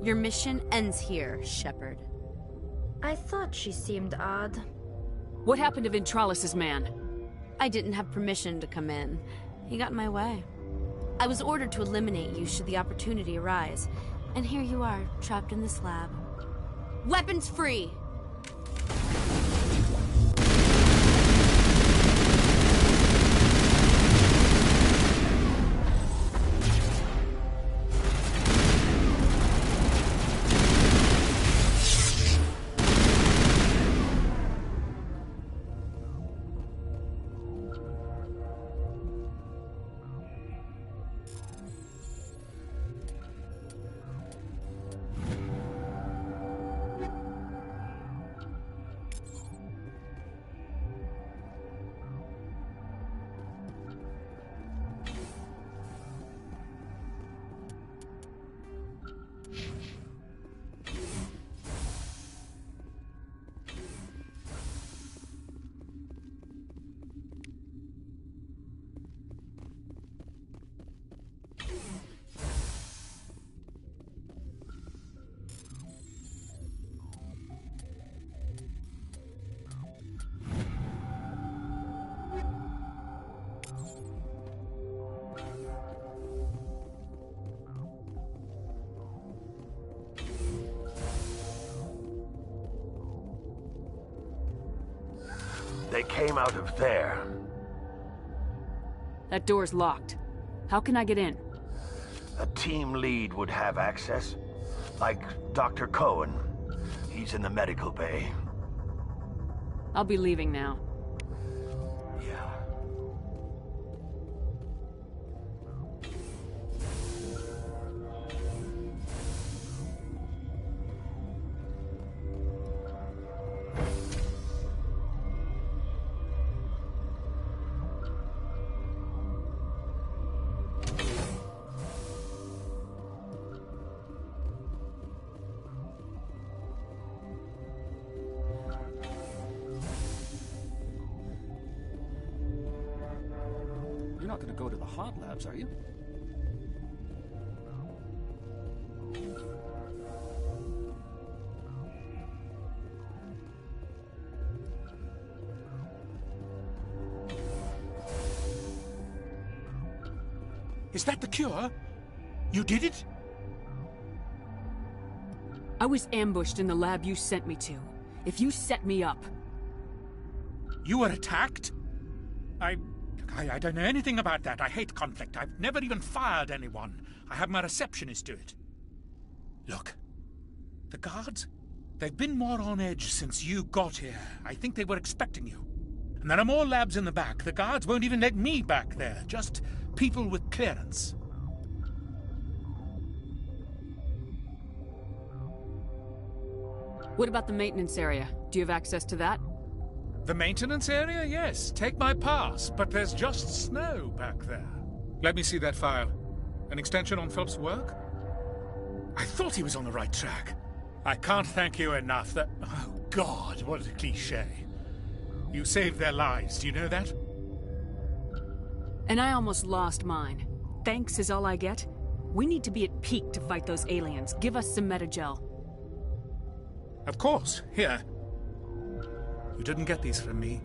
Your mission ends here, Shepard. I thought she seemed odd. What happened to Ventralis' man? I didn't have permission to come in. He got in my way. I was ordered to eliminate you should the opportunity arise. And here you are, trapped in this lab. Weapons free! They came out of there. That door's locked. How can I get in? A team lead would have access. Like Dr. Cohen. He's in the medical bay. I'll be leaving now. You're not going to go to the hot labs, are you? Is that the cure? You did it? I was ambushed in the lab you sent me to. If you set me up... You were attacked? I don't know anything about that. I hate conflict. I've never even fired anyone. I have my receptionist do it. Look, the guards, they've been more on edge since you got here. I think they were expecting you. And there are more labs in the back. The guards won't even let me back there. Just people with clearance. What about the maintenance area? Do you have access to that? The maintenance area? Yes. Take my pass. But there's just snow back there. Let me see that file. An extension on Phelps' work? I thought he was on the right track. I can't thank you enough that... Oh, God, what a cliché. You saved their lives, do you know that? And I almost lost mine. Thanks is all I get? We need to be at peak to fight those aliens. Give us some Metagel. Of course. Here. You didn't get these from me.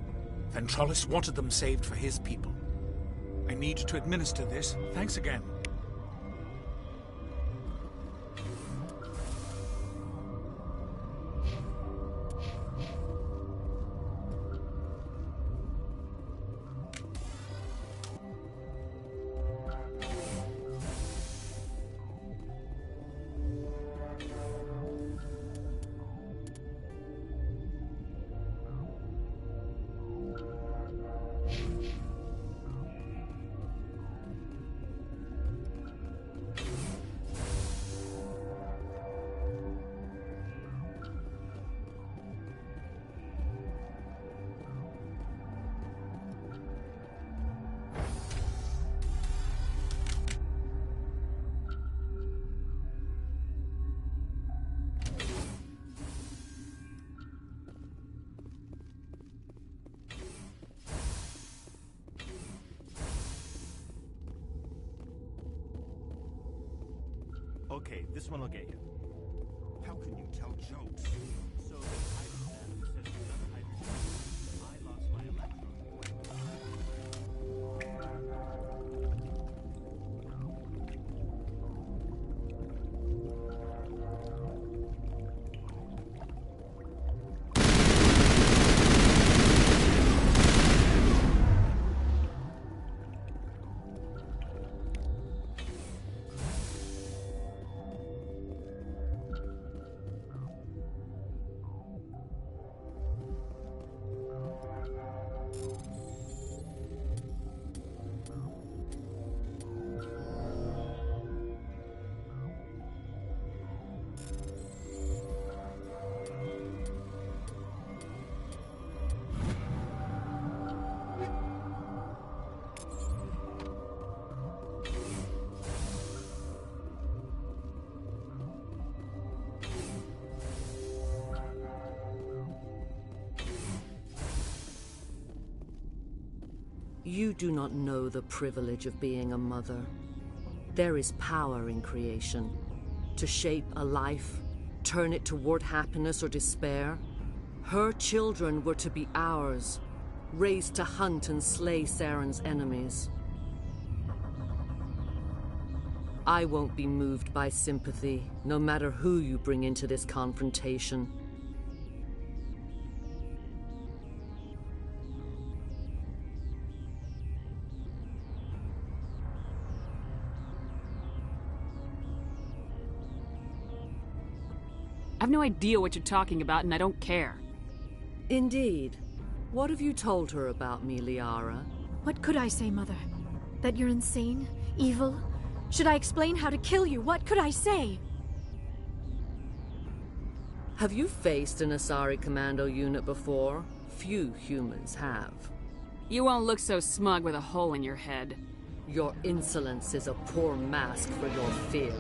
Ventrolis wanted them saved for his people. I need to administer this. Thanks again. Okay, this one will get you. How can you tell jokes? So the hydrogen says another hydrogen. I lost my electron. You do not know the privilege of being a mother. There is power in creation. To shape a life, turn it toward happiness or despair. Her children were to be ours, raised to hunt and slay Saren's enemies. I won't be moved by sympathy, no matter who you bring into this confrontation. I've no idea what you're talking about, and I don't care. Indeed. What have you told her about me, Liara? What could I say, Mother? That you're insane? Evil? Should I explain how to kill you? What could I say? Have you faced an Asari Commando unit before? Few humans have. You won't look so smug with a hole in your head. Your insolence is a poor mask for your fear.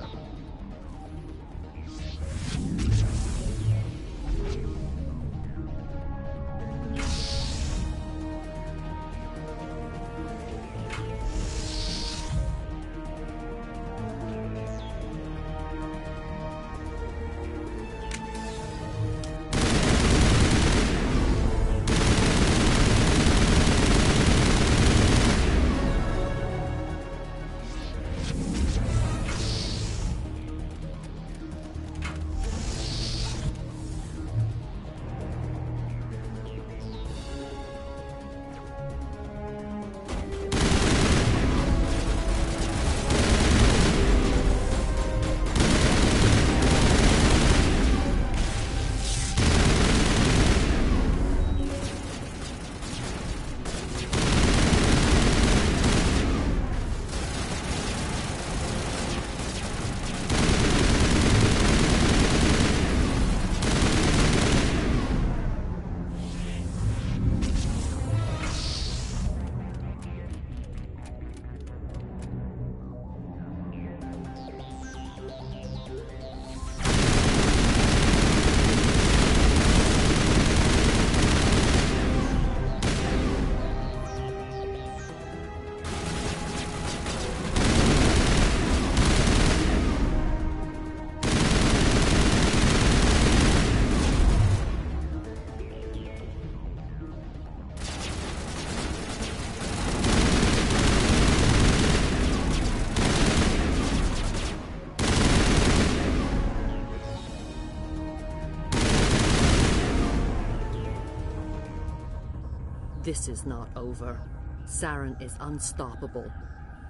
This is not over. Saren is unstoppable.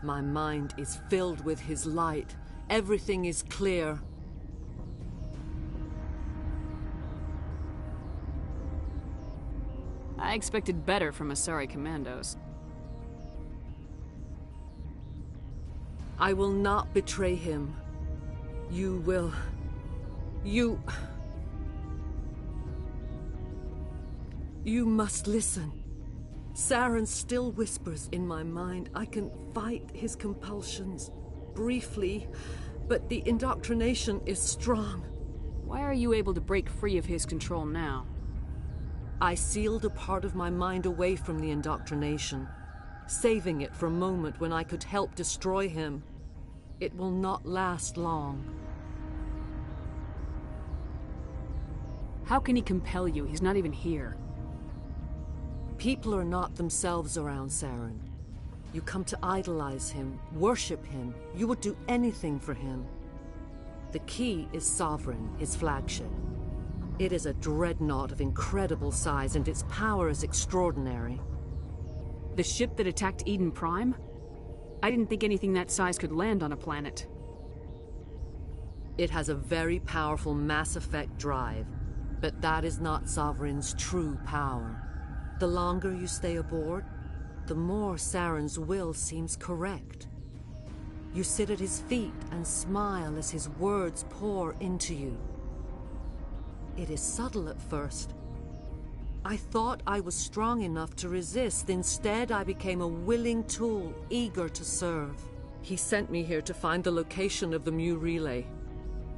My mind is filled with his light. Everything is clear. I expected better from Asari Commandos. I will not betray him. You will... You must listen. Saren still whispers in my mind. I can fight his compulsions, briefly, but the indoctrination is strong. Why are you able to break free of his control now? I sealed a part of my mind away from the indoctrination, saving it for a moment when I could help destroy him. It will not last long. How can he compel you? He's not even here. People are not themselves around Saren. You come to idolize him, worship him. You would do anything for him. The key is Sovereign, his flagship. It is a dreadnought of incredible size, and its power is extraordinary. The ship that attacked Eden Prime? I didn't think anything that size could land on a planet. It has a very powerful Mass Effect drive, but that is not Sovereign's true power. The longer you stay aboard, the more Saren's will seems correct. You sit at his feet and smile as his words pour into you. It is subtle at first. I thought I was strong enough to resist. Instead, I became a willing tool, eager to serve. He sent me here to find the location of the Mu relay.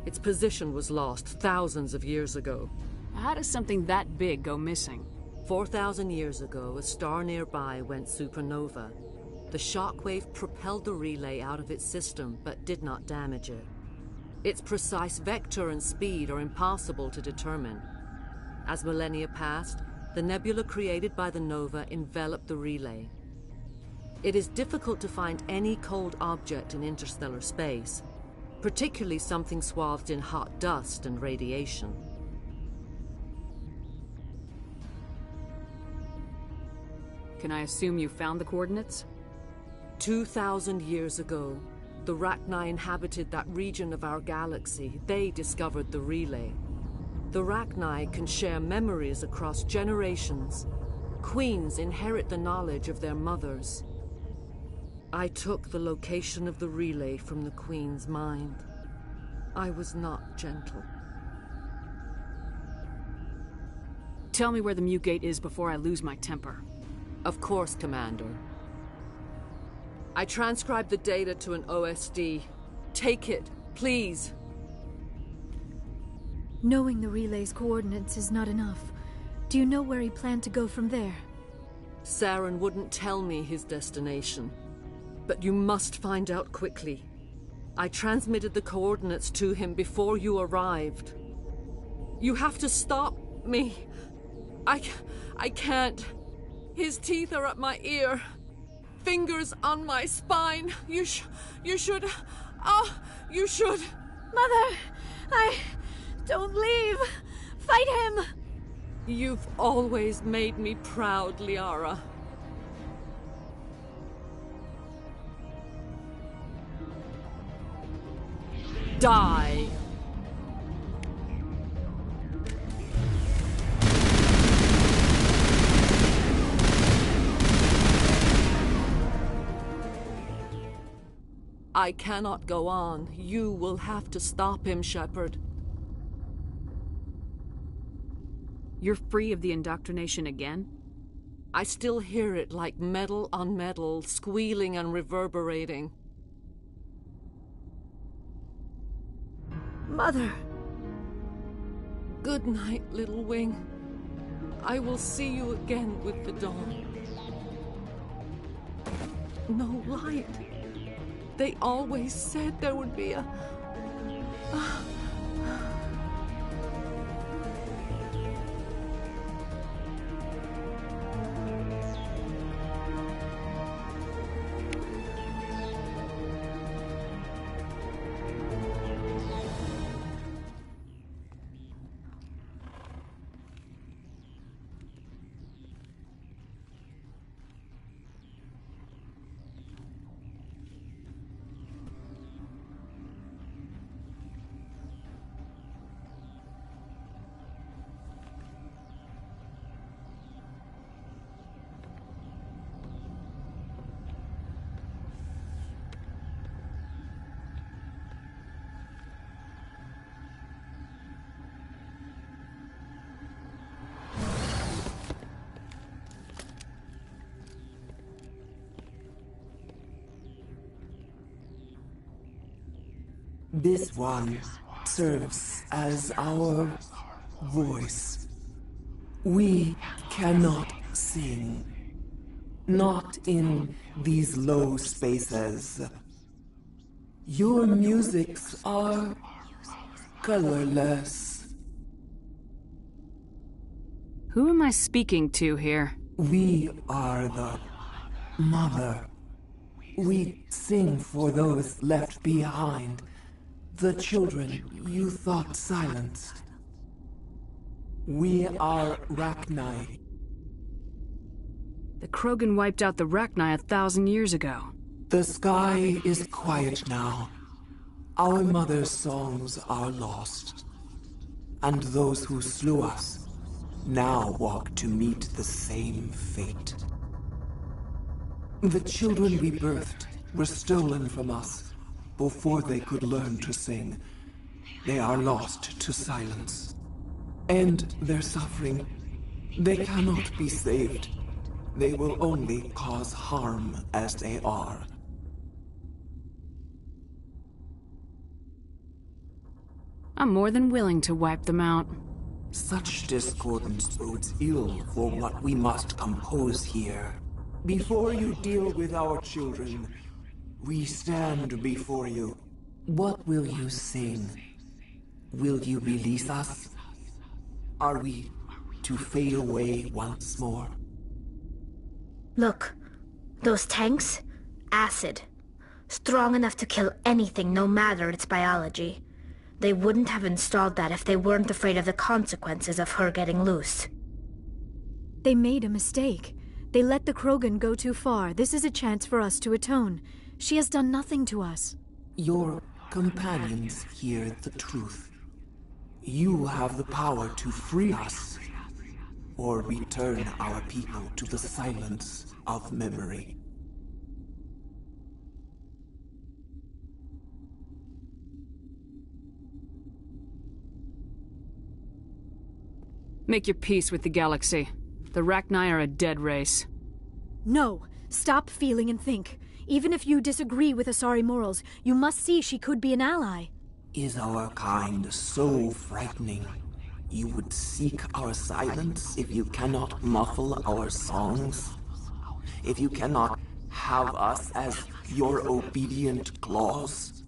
Its position was lost thousands of years ago. How does something that big go missing? 4,000 years ago, a star nearby went supernova. The shockwave propelled the relay out of its system, but did not damage it. Its precise vector and speed are impossible to determine. As millennia passed, the nebula created by the nova enveloped the relay. It is difficult to find any cold object in interstellar space, particularly something swathed in hot dust and radiation. Can I assume you found the coordinates? 2,000 years ago, the Rachni inhabited that region of our galaxy. They discovered the relay. The Rachni can share memories across generations. Queens inherit the knowledge of their mothers. I took the location of the relay from the Queen's mind. I was not gentle. Tell me where the mute gate is before I lose my temper. Of course, Commander. I transcribed the data to an OSD. Take it, please. Knowing the relay's coordinates is not enough. Do you know where he planned to go from there? Saren wouldn't tell me his destination. But you must find out quickly. I transmitted the coordinates to him before you arrived. You have to stop me. I can't. His teeth are at my ear. Fingers on my spine. You should... Oh, you should... Mother! Don't leave! Fight him! You've always made me proud, Liara. Die! I cannot go on. You will have to stop him, Shepard. You're free of the indoctrination again? I still hear it like metal on metal, squealing and reverberating. Mother! Good night, Little Wing. I will see you again with the dawn. No light. They always said there would be a... This one serves as our voice. We cannot sing. Not in these low spaces. Your musics are colorless. Who am I speaking to here? We are the mother. We sing for those left behind. The children you thought silenced. We are Rachni. The Krogan wiped out the Rachni 1,000 years ago. The sky is quiet now. Our mother's songs are lost. And those who slew us now walk to meet the same fate. The children we birthed were stolen from us before they could learn to sing. They are lost to silence. And their suffering, they cannot be saved. They will only cause harm as they are. I'm more than willing to wipe them out. Such discordance bodes ill for what we must compose here. Before you deal with our children, we stand before you. What will you sing? Will you release us? Are we to fade away once more? Look, those tanks? Acid. Strong enough to kill anything, no matter its biology. They wouldn't have installed that if they weren't afraid of the consequences of her getting loose. They made a mistake. They let the Krogan go too far. This is a chance for us to atone. She has done nothing to us. Your companions hear the truth. You have the power to free us, or return our people to the silence of memory. Make your peace with the galaxy. The Rachni are a dead race. No! Stop feeling and think. Even if you disagree with Asari morals, you must see she could be an ally. Is our kind so frightening? You would seek our silence if you cannot muffle our songs? If you cannot have us as your obedient claws?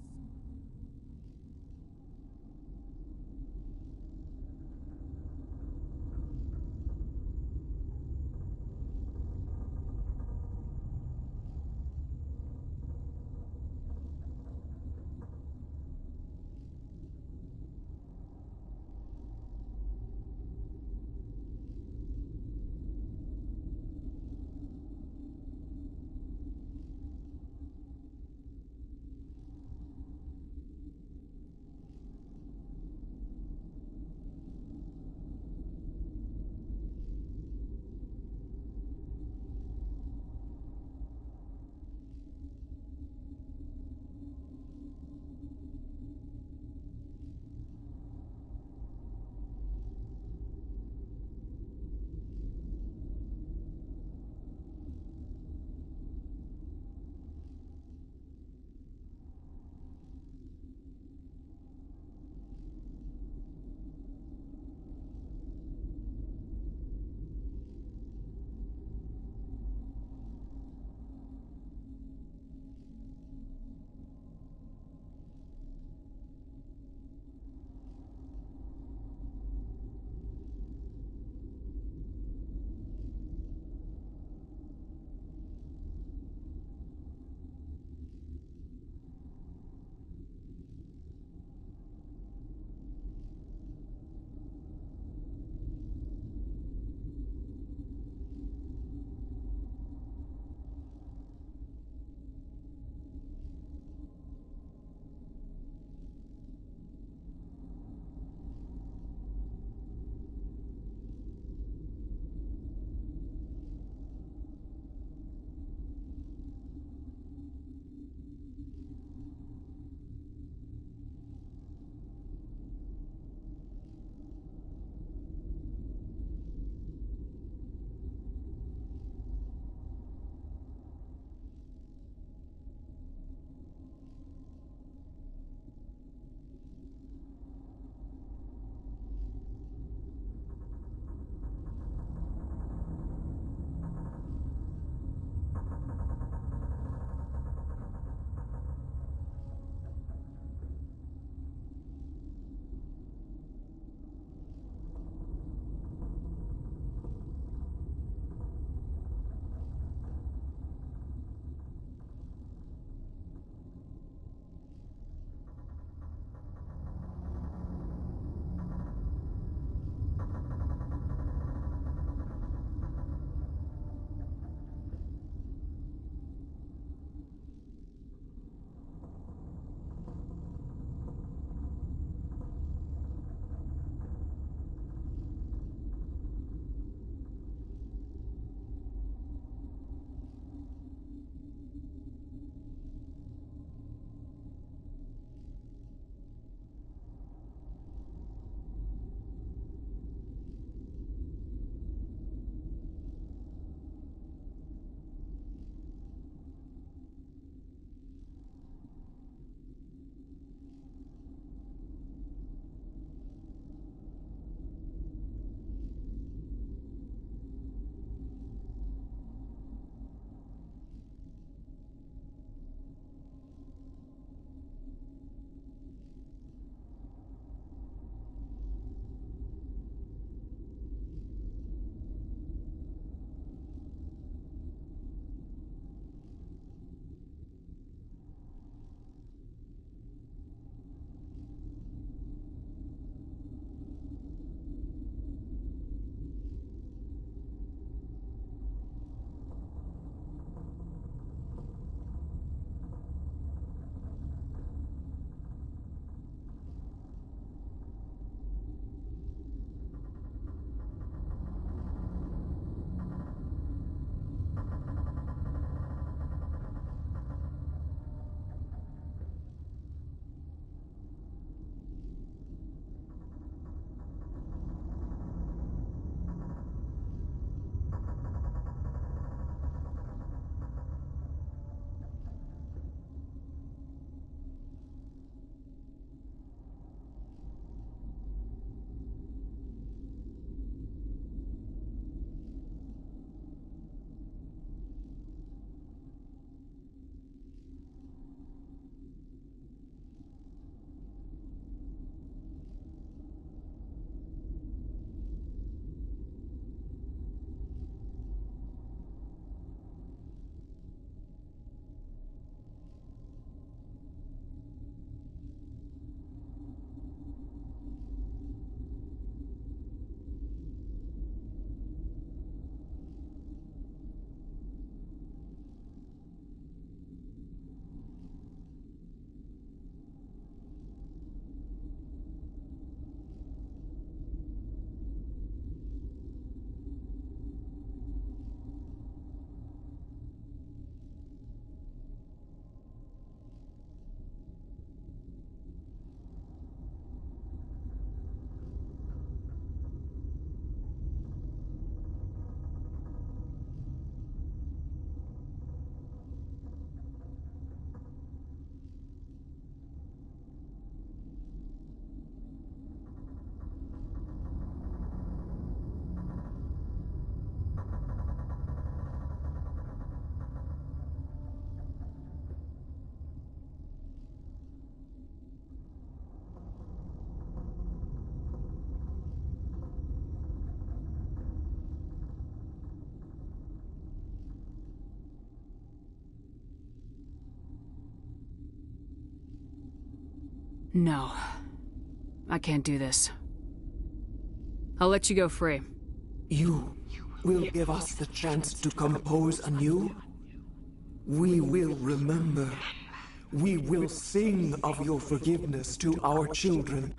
No. I can't do this. I'll let you go free. You will give us the chance to compose anew? We will remember. We will sing of your forgiveness to our children.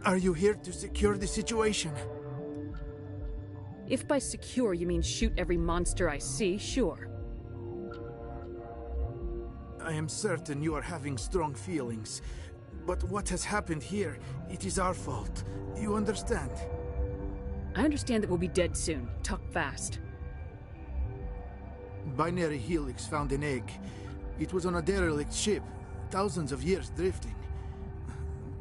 Are you here to secure the situation? If by secure you mean shoot every monster I see, sure. I am certain you are having strong feelings. But what has happened here, it is our fault. You understand? I understand that we'll be dead soon. Talk fast. Binary Helix found an egg. It was on a derelict ship, thousands of years drifting.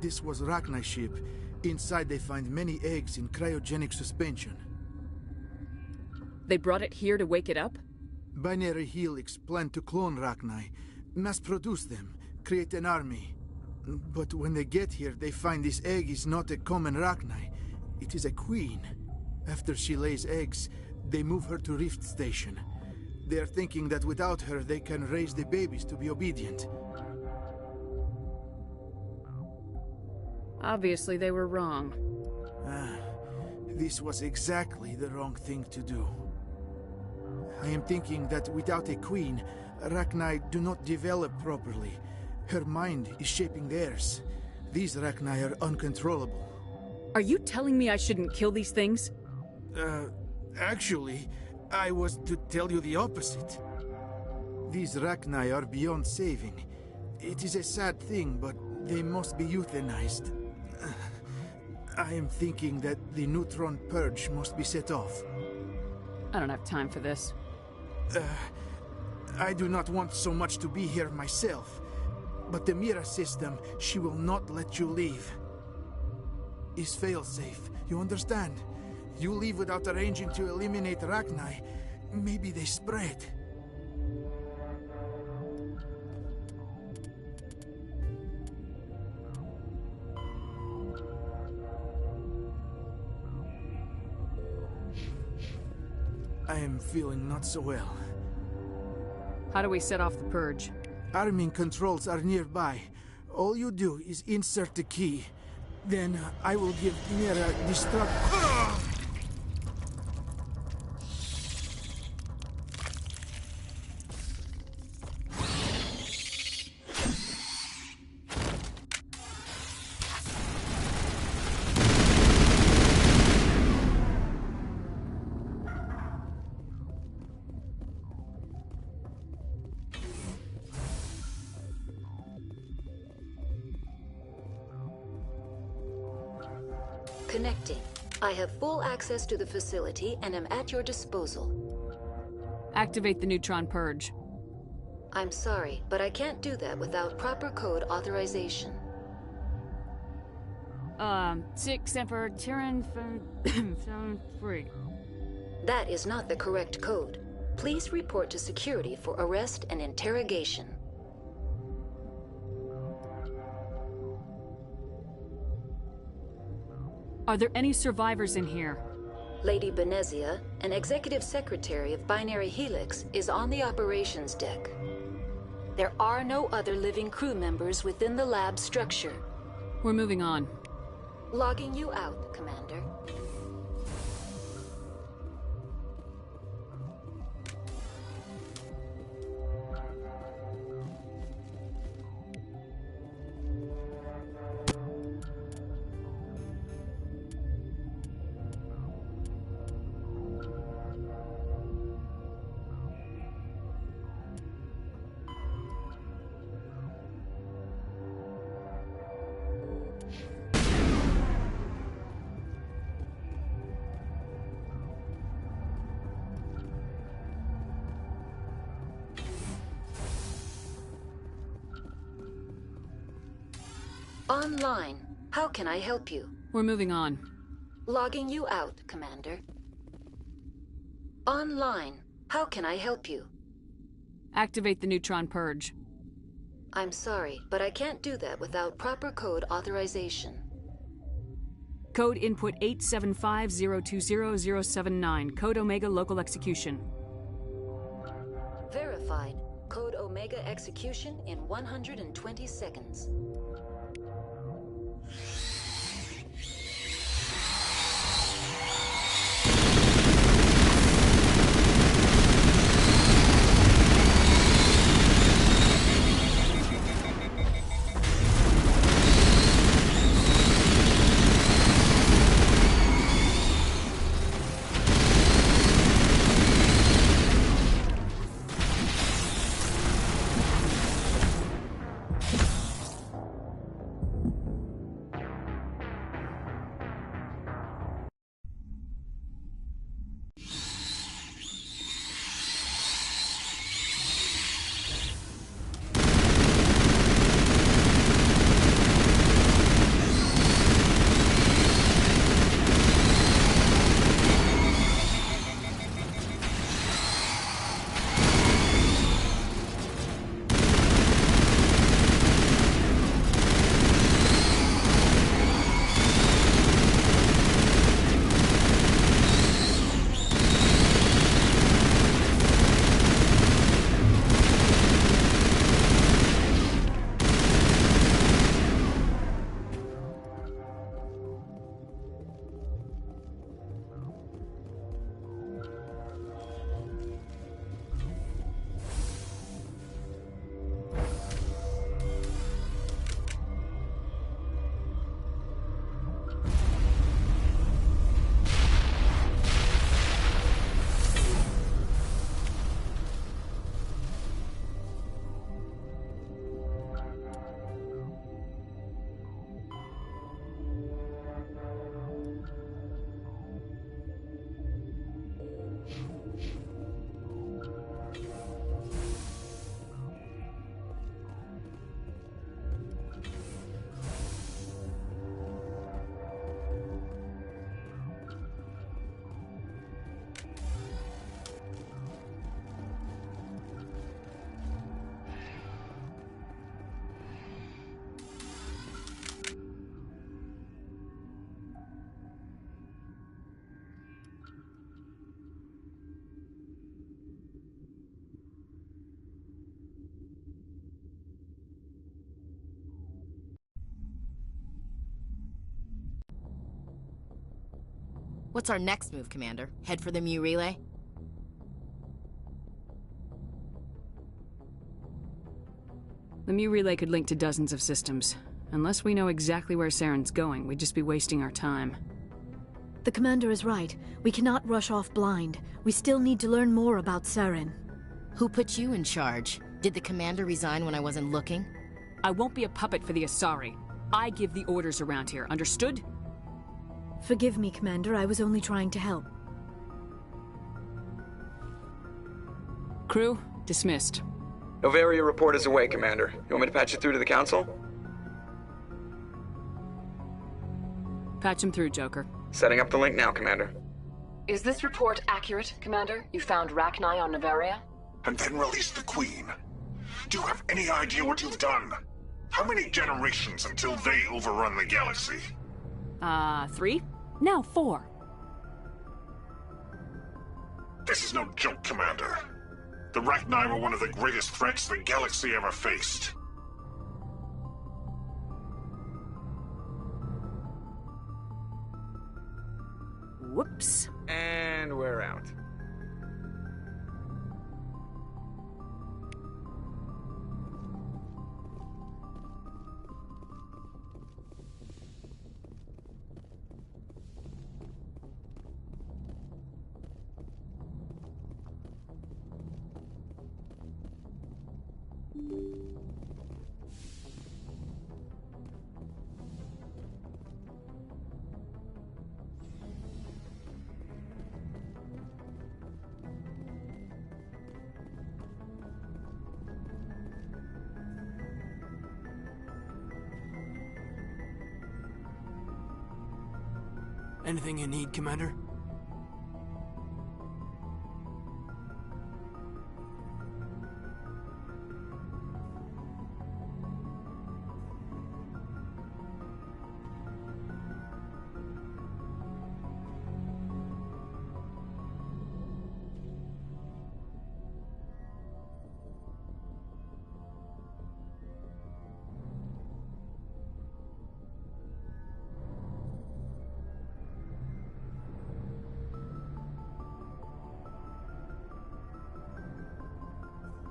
This was Rachni's ship. Inside they find many eggs in cryogenic suspension. They brought it here to wake it up? Binary Helix planned to clone Rachni, mass-produce them, create an army. But when they get here, they find this egg is not a common Rachni. It is a queen. After she lays eggs, they move her to Rift Station. They are thinking that without her, they can raise the babies to be obedient. Obviously, they were wrong. This was exactly the wrong thing to do. I am thinking that without a queen, Rachni do not develop properly. Her mind is shaping theirs. These Rachni are uncontrollable. Are you telling me I shouldn't kill these things? Actually, I was to tell you the opposite. These Rachni are beyond saving. It is a sad thing, but they must be euthanized. I am thinking that the neutron purge must be set off. I don't have time for this. I do not want so much to be here myself. But the Mira system, she will not let you leave. Is fail-safe, you understand? You leave without arranging to eliminate Rachni, maybe they spread. I am feeling not so well. How do we set off the purge? Arming controls are nearby. All you do is insert the key. Then I will give Mira destruct... Connecting. I have full access to the facility and am at your disposal. Activate the neutron purge. I'm sorry, but I can't do that without proper code authorization. Six Emperor Tyrann free. That is not the correct code. Please report to security for arrest and interrogation. Are there any survivors in here? Lady Benezia, an executive secretary of Binary Helix, is on the operations deck. There are no other living crew members within the lab structure. We're moving on. Logging you out, Commander. Online. How can I help you? We're moving on. Logging you out, Commander. Online. How can I help you? Activate the neutron purge. I'm sorry, but I can't do that without proper code authorization. Code input 875020079. Code Omega local execution. Verified. Code Omega execution in 120 seconds. What's our next move, Commander? Head for the Mu relay? The Mu relay could link to dozens of systems. Unless we know exactly where Saren's going, we'd just be wasting our time. The Commander is right. We cannot rush off blind. We still need to learn more about Saren. Who put you in charge? Did the Commander resign when I wasn't looking? I won't be a puppet for the Asari. I give the orders around here, understood? Forgive me, Commander. I was only trying to help. Crew, dismissed. Noveria report is away, Commander. You want me to patch it through to the Council? Patch him through, Joker. Setting up the link now, Commander. Is this report accurate, Commander? You found Rachni on Noveria? And then released the Queen. Do you have any idea what you've done? How many generations until they overrun the galaxy? 3? No, 4. This is no joke, Commander. The Rachni were one of the greatest threats the galaxy ever faced. Whoops. And we're out. Anything you need, Commander?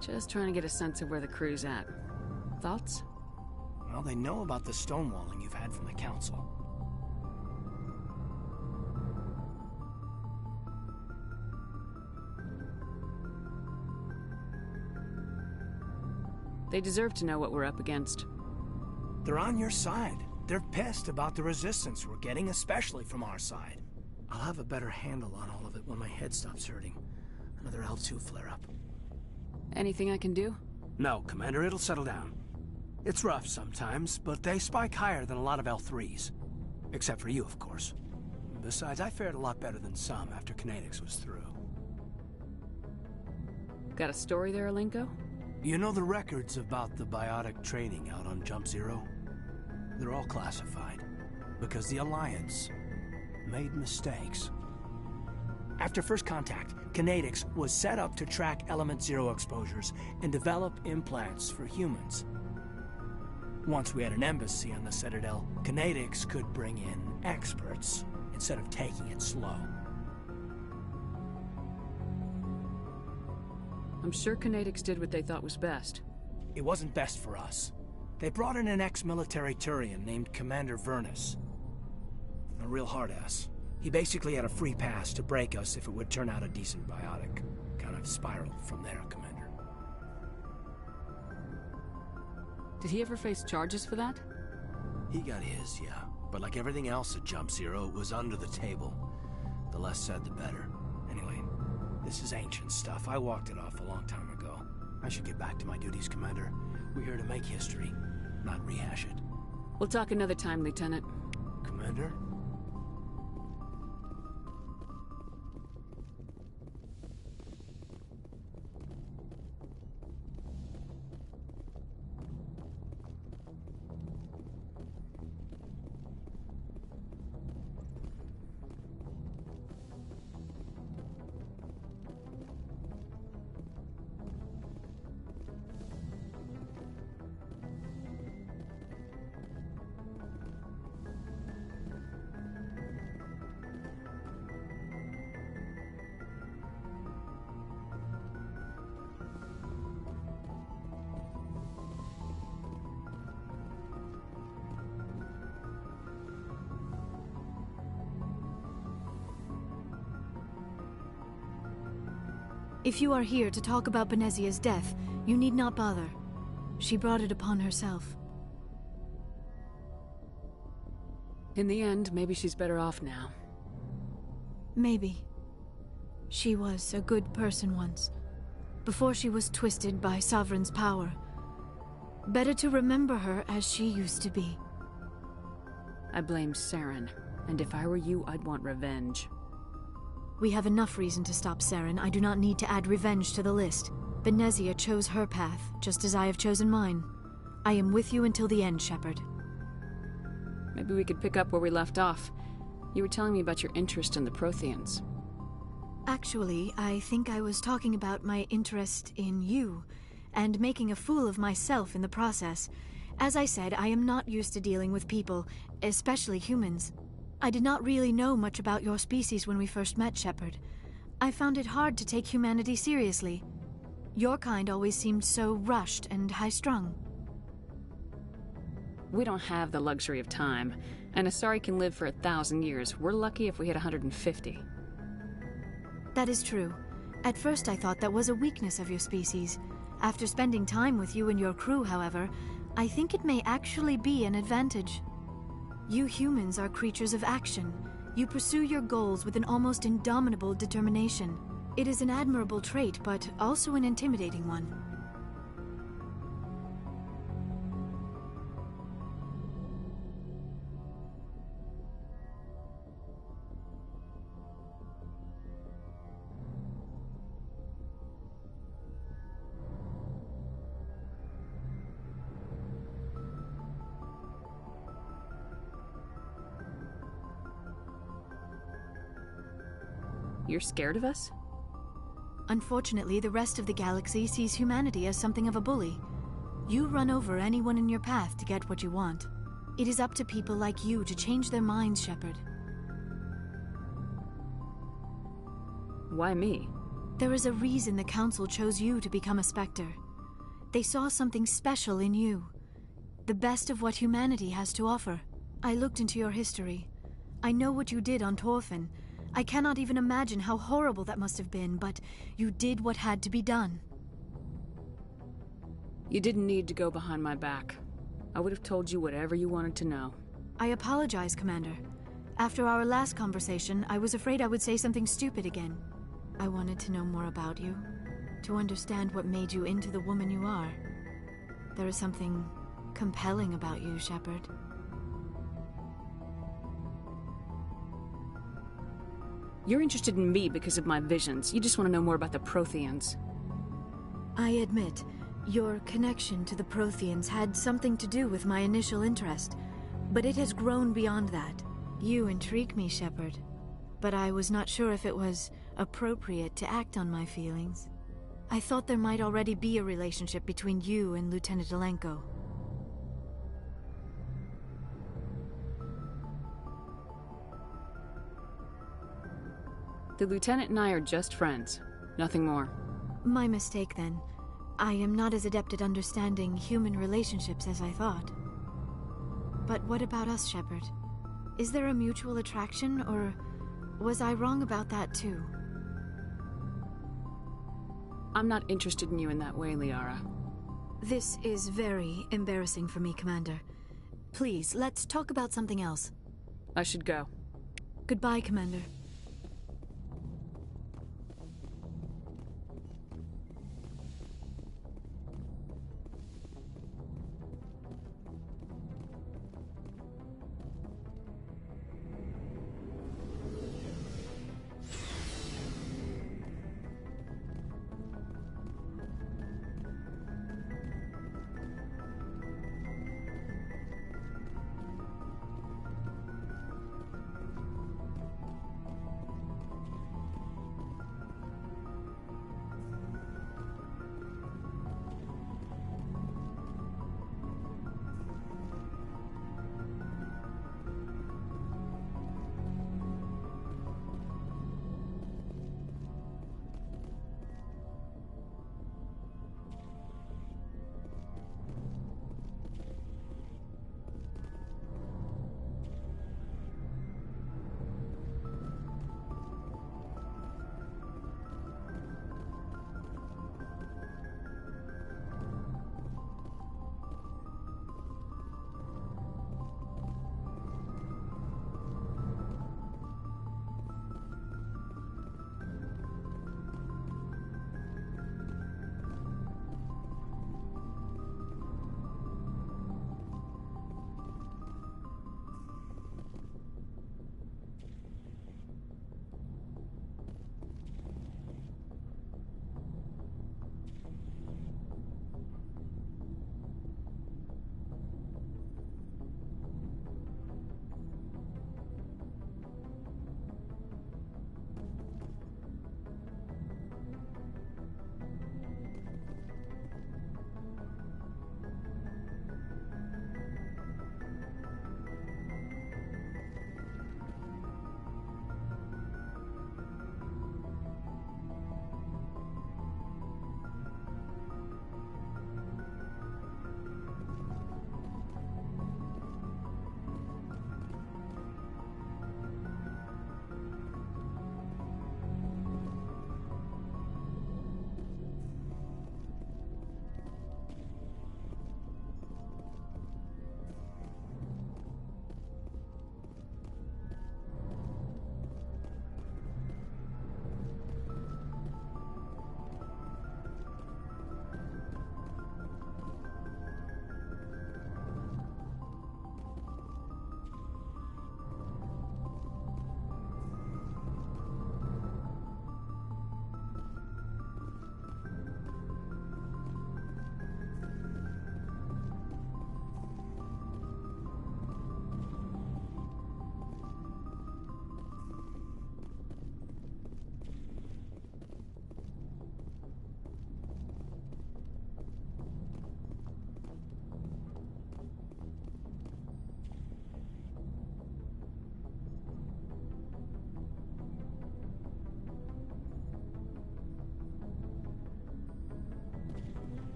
Just trying to get a sense of where the crew's at. Thoughts? Well, they know about the stonewalling you've had from the Council. They deserve to know what we're up against. They're on your side. They're pissed about the resistance we're getting, especially from our side. I'll have a better handle on all of it when my head stops hurting. Another L2 flare-up. Anything I can do? No, Commander, it'll settle down. It's rough sometimes, but they spike higher than a lot of L3s. Except for you, of course. Besides, I fared a lot better than some after Kinetics was through. Got a story there, Alenko? You know the records about the biotic training out on Jump Zero? They're all classified, because the Alliance made mistakes. After first contact, Kinetics was set up to track Element Zero exposures and develop implants for humans. Once we had an embassy on the Citadel, Kinetics could bring in experts instead of taking it slow. I'm sure Kinetics did what they thought was best. It wasn't best for us. They brought in an ex-military Turian named Commander Vernus. A real hard-ass. He basically had a free pass to break us if it would turn out a decent biotic. Kind of spiraled from there, Commander. Did he ever face charges for that? He got his, yeah. But like everything else at Jump Zero, it was under the table. The less said, the better. Anyway, this is ancient stuff. I walked it off a long time ago. I should get back to my duties, Commander. We're here to make history, not rehash it. We'll talk another time, Lieutenant. Commander? If you are here to talk about Benezia's death, you need not bother. She brought it upon herself. In the end, maybe she's better off now. Maybe. She was a good person once, before she was twisted by Sovereign's power. Better to remember her as she used to be. I blame Saren, and if I were you, I'd want revenge. We have enough reason to stop Saren. I do not need to add revenge to the list. Benezia chose her path, just as I have chosen mine. I am with you until the end, Shepard. Maybe we could pick up where we left off. You were telling me about your interest in the Protheans. Actually, I think I was talking about my interest in you, and making a fool of myself in the process. As I said, I am not used to dealing with people, especially humans. I did not really know much about your species when we first met, Shepard. I found it hard to take humanity seriously. Your kind always seemed so rushed and high-strung. We don't have the luxury of time, and Asari can live for 1,000 years. We're lucky if we hit 150. That is true. At first I thought that was a weakness of your species. After spending time with you and your crew, however, I think it may actually be an advantage. You humans are creatures of action. You pursue your goals with an almost indomitable determination. It is an admirable trait, but also an intimidating one. You're scared of us? Unfortunately, the rest of the galaxy sees humanity as something of a bully. You run over anyone in your path to get what you want. It is up to people like you to change their minds, Shepard. Why me? There is a reason the Council chose you to become a Spectre. They saw something special in you. The best of what humanity has to offer. I looked into your history. I know what you did on Torfin. I cannot even imagine how horrible that must have been, but you did what had to be done. You didn't need to go behind my back. I would have told you whatever you wanted to know. I apologize, Commander. After our last conversation, I was afraid I would say something stupid again. I wanted to know more about you, to understand what made you into the woman you are. There is something compelling about you, Shepard. You're interested in me because of my visions. You just want to know more about the Protheans. I admit, your connection to the Protheans had something to do with my initial interest, but it has grown beyond that. You intrigue me, Shepard, but I was not sure if it was appropriate to act on my feelings. I thought there might already be a relationship between you and Lieutenant Alenko. The Lieutenant and I are just friends. Nothing more. My mistake, then. I am not as adept at understanding human relationships as I thought. But what about us, Shepard? Is there a mutual attraction, or was I wrong about that too? I'm not interested in you in that way, Liara. This is very embarrassing for me, Commander. Please, let's talk about something else. I should go. Goodbye, Commander.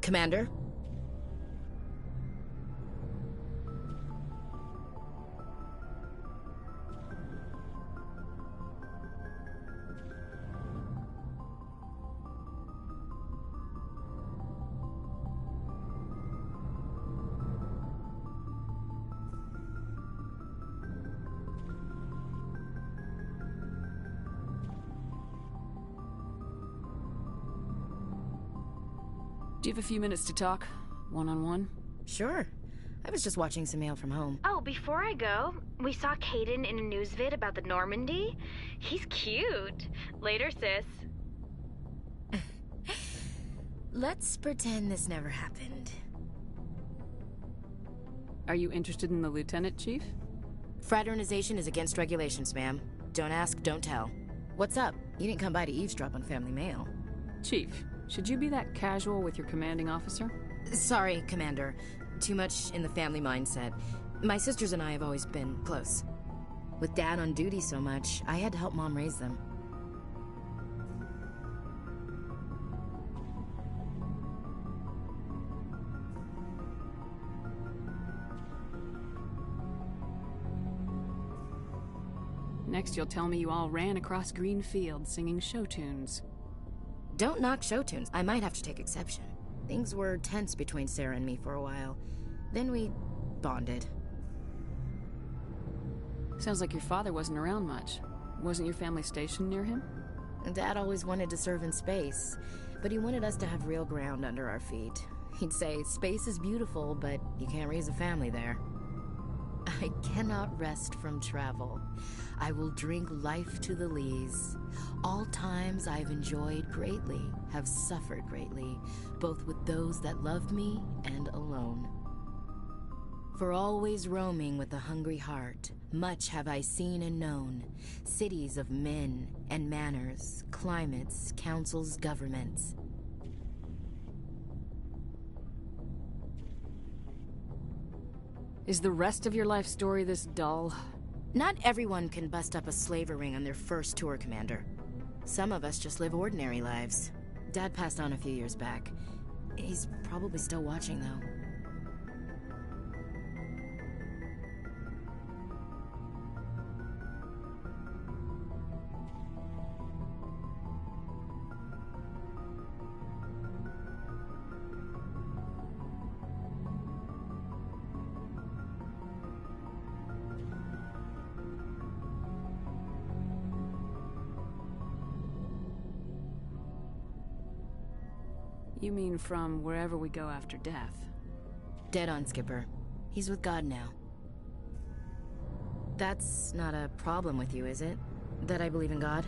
Commander? Do you have a few minutes to talk? One-on-one? Sure. I was just watching some mail from home. Oh, before I go, we saw Caden in a news vid about the Normandy. He's cute. Later, sis. Let's pretend this never happened. Are you interested in the Lieutenant, Chief? Fraternization is against regulations, ma'am. Don't ask, don't tell. What's up? You didn't come by to eavesdrop on family mail. Chief, should you be that casual with your commanding officer? Sorry, Commander. Too much in the family mindset. My sisters and I have always been close. With Dad on duty so much, I had to help Mom raise them. Next, you'll tell me you all ran across green fields singing show tunes. Don't knock show tunes. I might have to take exception. Things were tense between Sarah and me for a while. Then we bonded. Sounds like your father wasn't around much. Wasn't your family stationed near him? Dad always wanted to serve in space, but he wanted us to have real ground under our feet. He'd say, space is beautiful, but you can't raise a family there. I cannot rest from travel. I will drink life to the lees. All times I've enjoyed greatly, have suffered greatly, both with those that loved me and alone. For always roaming with a hungry heart, much have I seen and known, cities of men and manners, climates, councils, governments. Is the rest of your life story this dull? Not everyone can bust up a slaver ring on their first tour, Commander. Some of us just live ordinary lives. Dad passed on a few years back. He's probably still watching, though. You mean from wherever we go after death? Dead on, Skipper. He's with God now. That's not a problem with you, is it? That I believe in God?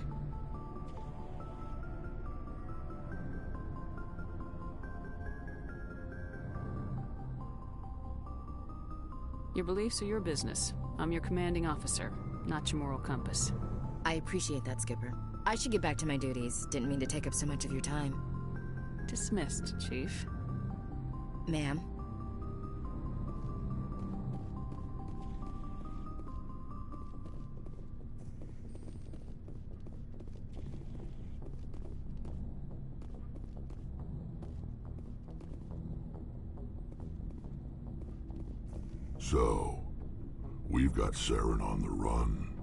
Your beliefs are your business. I'm your commanding officer, not your moral compass. I appreciate that, Skipper. I should get back to my duties. Didn't mean to take up so much of your time. Dismissed, Chief. Ma'am? So, we've got Saren on the run.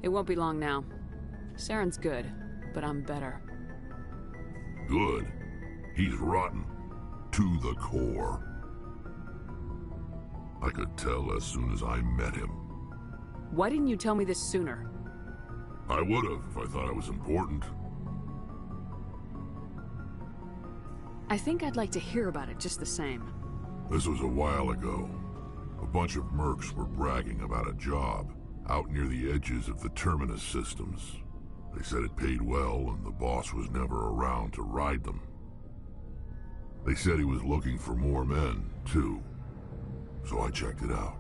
It won't be long now. Saren's good, but I'm better. Good. He's rotten. To the core. I could tell as soon as I met him. Why didn't you tell me this sooner? I would've if I thought I was important. I think I'd like to hear about it just the same. This was a while ago. A bunch of mercs were bragging about a job out near the edges of the Terminus systems. They said it paid well and the boss was never around to ride them. They said he was looking for more men, too. So I checked it out.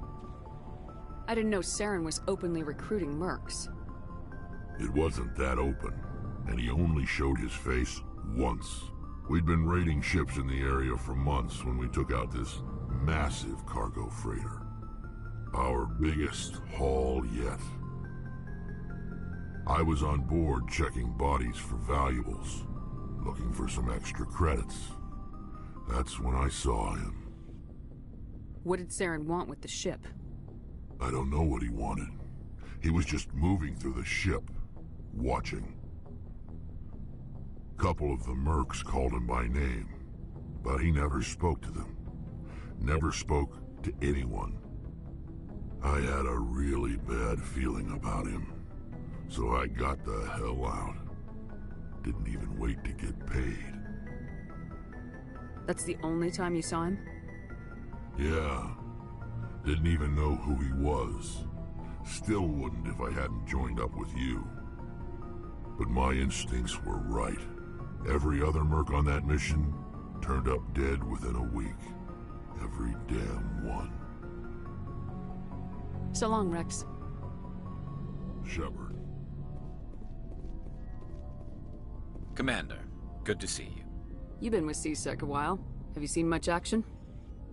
I didn't know Saren was openly recruiting mercs. It wasn't that open, and he only showed his face once. We'd been raiding ships in the area for months when we took out this massive cargo freighter. Our biggest haul yet. I was on board checking bodies for valuables, looking for some extra credits. That's when I saw him. What did Saren want with the ship? I don't know what he wanted. He was just moving through the ship, watching. Couple of the mercs called him by name, but he never spoke to them. Never spoke to anyone. I had a really bad feeling about him, so I got the hell out. Didn't even wait to get paid. That's the only time you saw him? Yeah. Didn't even know who he was. Still wouldn't if I hadn't joined up with you. But my instincts were right. Every other merc on that mission turned up dead within a week. Every damn one. So long, Rex. Shepard. Commander, good to see you. You've been with C-Sec a while. Have you seen much action?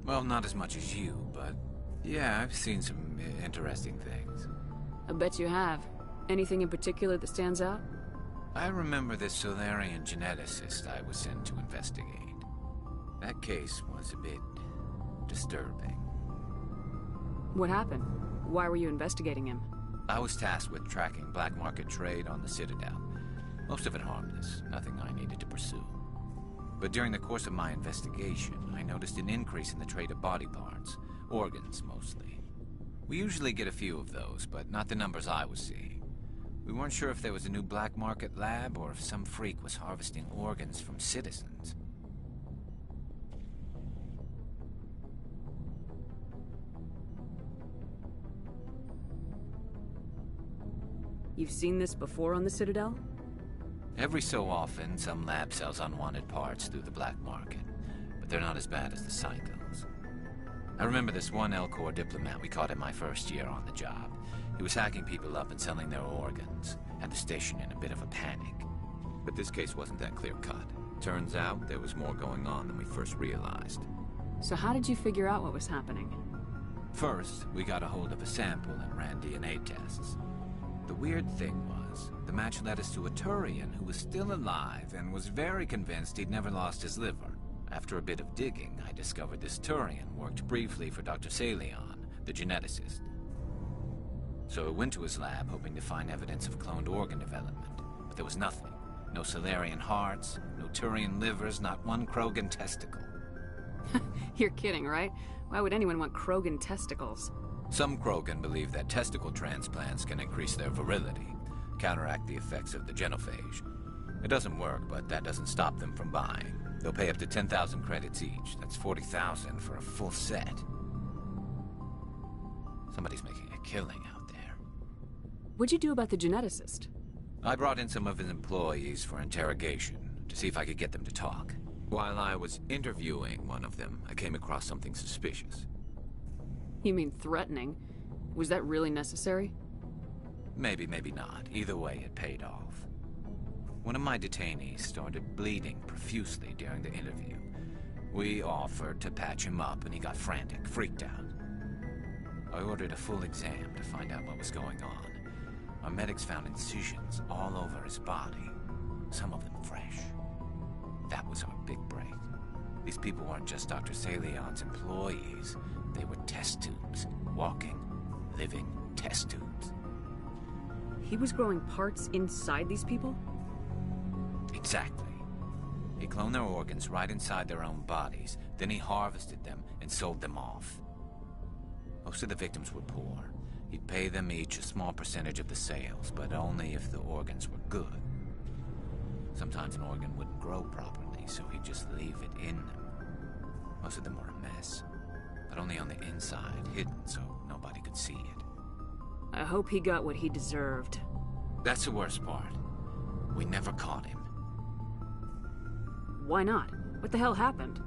Well, not as much as you, but yeah, I've seen some interesting things. I bet you have. Anything in particular that stands out? I remember this Solarian geneticist I was sent to investigate. That case was a bit disturbing. What happened? Why were you investigating him? I was tasked with tracking black market trade on the Citadel. Most of it harmless, nothing I needed to pursue. But during the course of my investigation, I noticed an increase in the trade of body parts, organs mostly. We usually get a few of those, but not the numbers I was seeing. We weren't sure if there was a new black market lab or if some freak was harvesting organs from citizens. You've seen this before on the Citadel? Every so often, some lab sells unwanted parts through the black market, but they're not as bad as the psychos. I remember this one Elcor diplomat we caught in my first year on the job. He was hacking people up and selling their organs, had the station in a bit of a panic. But this case wasn't that clear-cut. Turns out there was more going on than we first realized. So how did you figure out what was happening? First, we got a hold of a sample and ran DNA tests. The weird thing was, the match led us to a Turian who was still alive and was very convinced he'd never lost his liver. After a bit of digging, I discovered this Turian worked briefly for Dr. Salion, the geneticist. So I went to his lab hoping to find evidence of cloned organ development, but there was nothing. No Solarian hearts, no Turian livers, not one Krogan testicle. You're kidding, right? Why would anyone want Krogan testicles? Some Krogan believe that testicle transplants can increase their virility, counteract the effects of the genophage. It doesn't work, but that doesn't stop them from buying. They'll pay up to 10,000 credits each. That's 40,000 for a full set. Somebody's making a killing out there. What'd you do about the geneticist? I brought in some of his employees for interrogation, to see if I could get them to talk. While I was interviewing one of them, I came across something suspicious. You mean threatening? Was that really necessary? Maybe, maybe not. Either way, it paid off. One of my detainees started bleeding profusely during the interview. We offered to patch him up, and he got frantic, freaked out. I ordered a full exam to find out what was going on. Our medics found incisions all over his body, some of them fresh. That was our big break. These people weren't just Dr. Salion's employees. They were test tubes. Walking, living test tubes. He was growing parts inside these people? Exactly. He cloned their organs right inside their own bodies. Then he harvested them and sold them off. Most of the victims were poor. He'd pay them each a small percentage of the sales, but only if the organs were good. Sometimes an organ wouldn't grow properly, so he'd just leave it in them. Most of them were a mess, but only on the inside, hidden so nobody could see it. I hope he got what he deserved. That's the worst part. We never caught him. Why not? What the hell happened?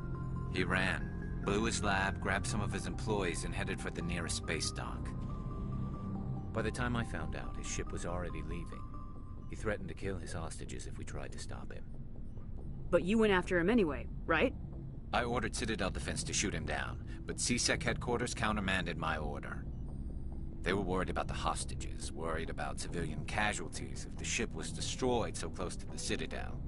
He ran, blew his lab, grabbed some of his employees, and headed for the nearest space dock. By the time I found out, his ship was already leaving. He threatened to kill his hostages if we tried to stop him. But you went after him anyway, right? I ordered Citadel Defense to shoot him down, but C-Sec headquarters countermanded my order. They were worried about the hostages, worried about civilian casualties if the ship was destroyed so close to the Citadel.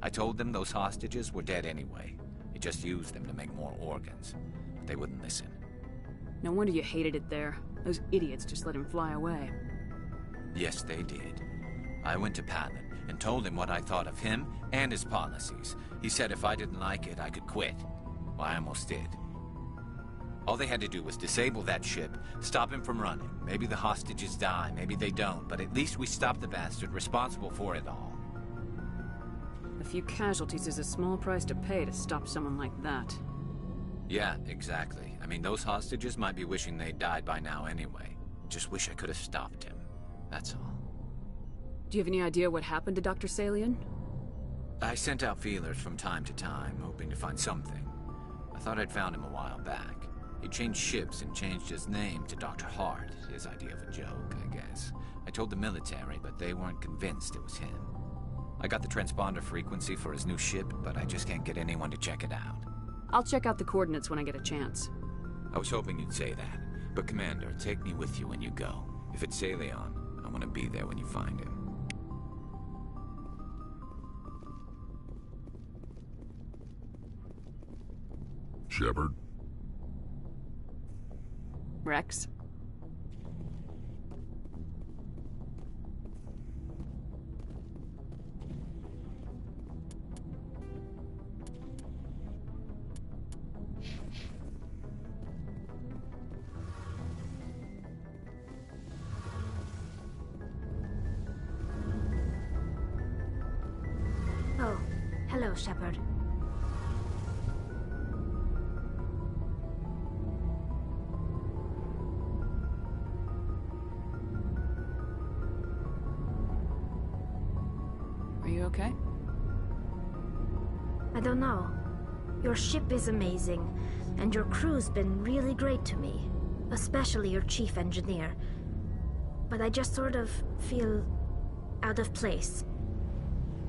I told them those hostages were dead anyway. He just used them to make more organs. But they wouldn't listen. No wonder you hated it there. Those idiots just let him fly away. Yes, they did. I went to Patton and told him what I thought of him and his policies. He said if I didn't like it, I could quit. Well, I almost did. All they had to do was disable that ship, stop him from running. Maybe the hostages die, maybe they don't, but at least we stopped the bastard responsible for it all. A few casualties is a small price to pay to stop someone like that. Yeah, exactly. I mean, those hostages might be wishing they'd died by now anyway. Just wish I could have stopped him. That's all. Do you have any idea what happened to Dr. Salian? I sent out feelers from time to time, hoping to find something. I thought I'd found him a while back. He changed ships and changed his name to Dr. Hart, his idea of a joke, I guess. I told the military, but they weren't convinced it was him. I got the transponder frequency for his new ship, but I just can't get anyone to check it out. I'll check out the coordinates when I get a chance. I was hoping you'd say that. But Commander, take me with you when you go. If it's Salion, I want to be there when you find him. Shepard? Rex? Oh, hello, Shepard. Are you okay? I don't know. Your ship is amazing, and your crew's been really great to me. Especially your chief engineer. But I just sort of feel out of place.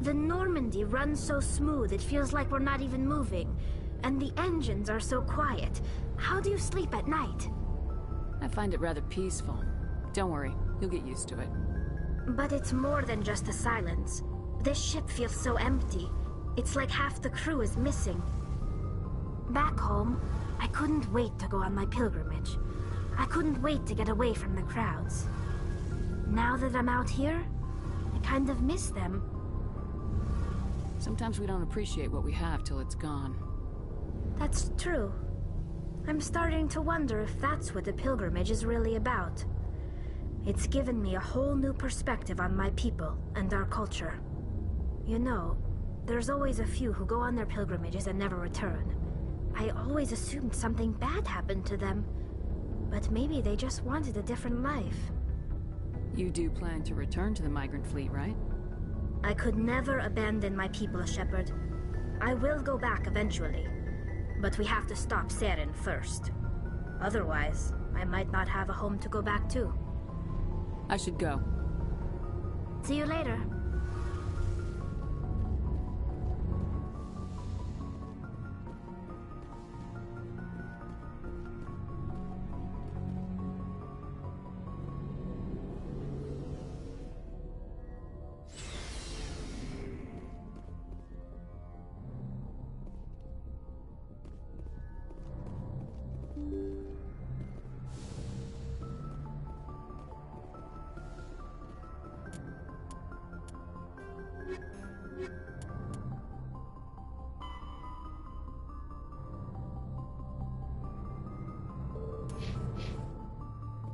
The Normandy runs so smooth it feels like we're not even moving. And the engines are so quiet. How do you sleep at night? I find it rather peaceful. Don't worry, you'll get used to it. But it's more than just the silence. This ship feels so empty. It's like half the crew is missing. Back home, I couldn't wait to go on my pilgrimage. I couldn't wait to get away from the crowds. Now that I'm out here, I kind of miss them. Sometimes we don't appreciate what we have till it's gone. That's true. I'm starting to wonder if that's what the pilgrimage is really about. It's given me a whole new perspective on my people and our culture. You know, there's always a few who go on their pilgrimages and never return. I always assumed something bad happened to them. But maybe they just wanted a different life. You do plan to return to the migrant fleet, right? I could never abandon my people, Shepard. I will go back eventually. But we have to stop Saren first. Otherwise, I might not have a home to go back to. I should go. See you later.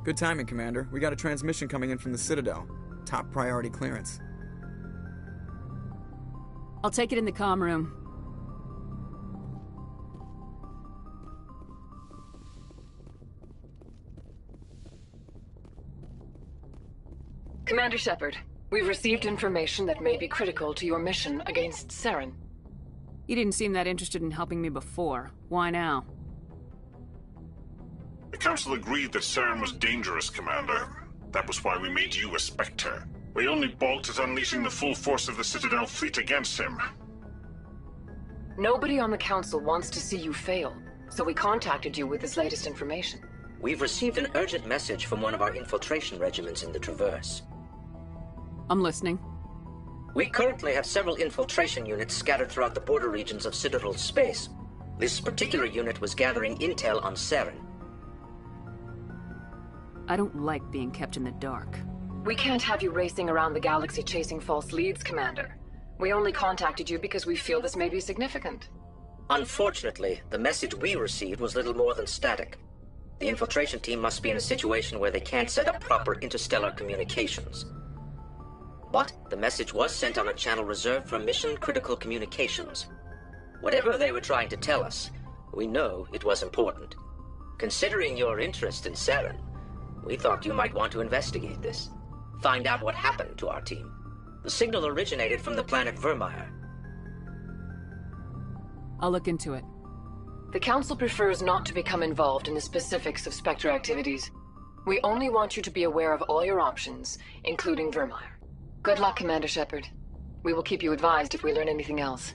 Good timing, Commander. We got a transmission coming in from the Citadel. Top priority clearance. I'll take it in the comm room. Commander Shepard, we've received information that may be critical to your mission against Saren. You didn't seem that interested in helping me before. Why now? The Council agreed that Saren was dangerous, Commander. That was why we made you a Spectre. We only balked at unleashing the full force of the Citadel fleet against him. Nobody on the Council wants to see you fail, so we contacted you with this latest information. We've received an urgent message from one of our infiltration regiments in the Traverse. I'm listening. We currently have several infiltration units scattered throughout the border regions of Citadel space. This particular unit was gathering intel on Saren. I don't like being kept in the dark. We can't have you racing around the galaxy chasing false leads, Commander. We only contacted you because we feel this may be significant. Unfortunately, the message we received was little more than static. The infiltration team must be in a situation where they can't set up proper interstellar communications. But the message was sent on a channel reserved for mission-critical communications. Whatever they were trying to tell us, we know it was important. Considering your interest in Saren, we thought you might want to investigate this. Find out what happened to our team. The signal originated from the planet Vermeer. I'll look into it. The Council prefers not to become involved in the specifics of Spectre activities. We only want you to be aware of all your options, including Vermeer. Good luck, Commander Shepard. We will keep you advised if we learn anything else.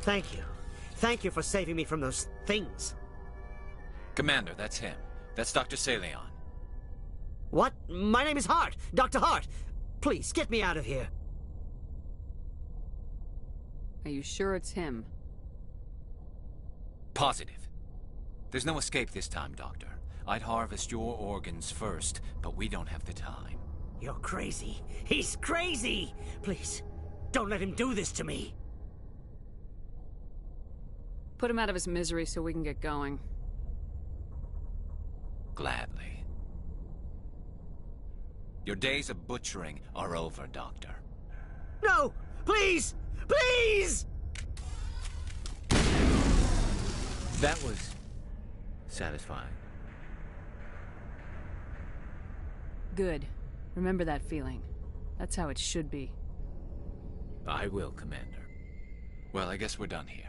Thank you. Thank you for saving me from those things. Commander, that's him. That's Dr. Saleon. What? My name is Hart. Dr. Hart. Please, get me out of here. Are you sure it's him? Positive. There's no escape this time, Doctor. I'd harvest your organs first, but we don't have the time. You're crazy. He's crazy! Please, don't let him do this to me. Put him out of his misery so we can get going. Gladly. Your days of butchering are over, Doctor. No! Please! Please! That was satisfying. Good. Remember that feeling. That's how it should be. I will, Commander. Well, I guess we're done here.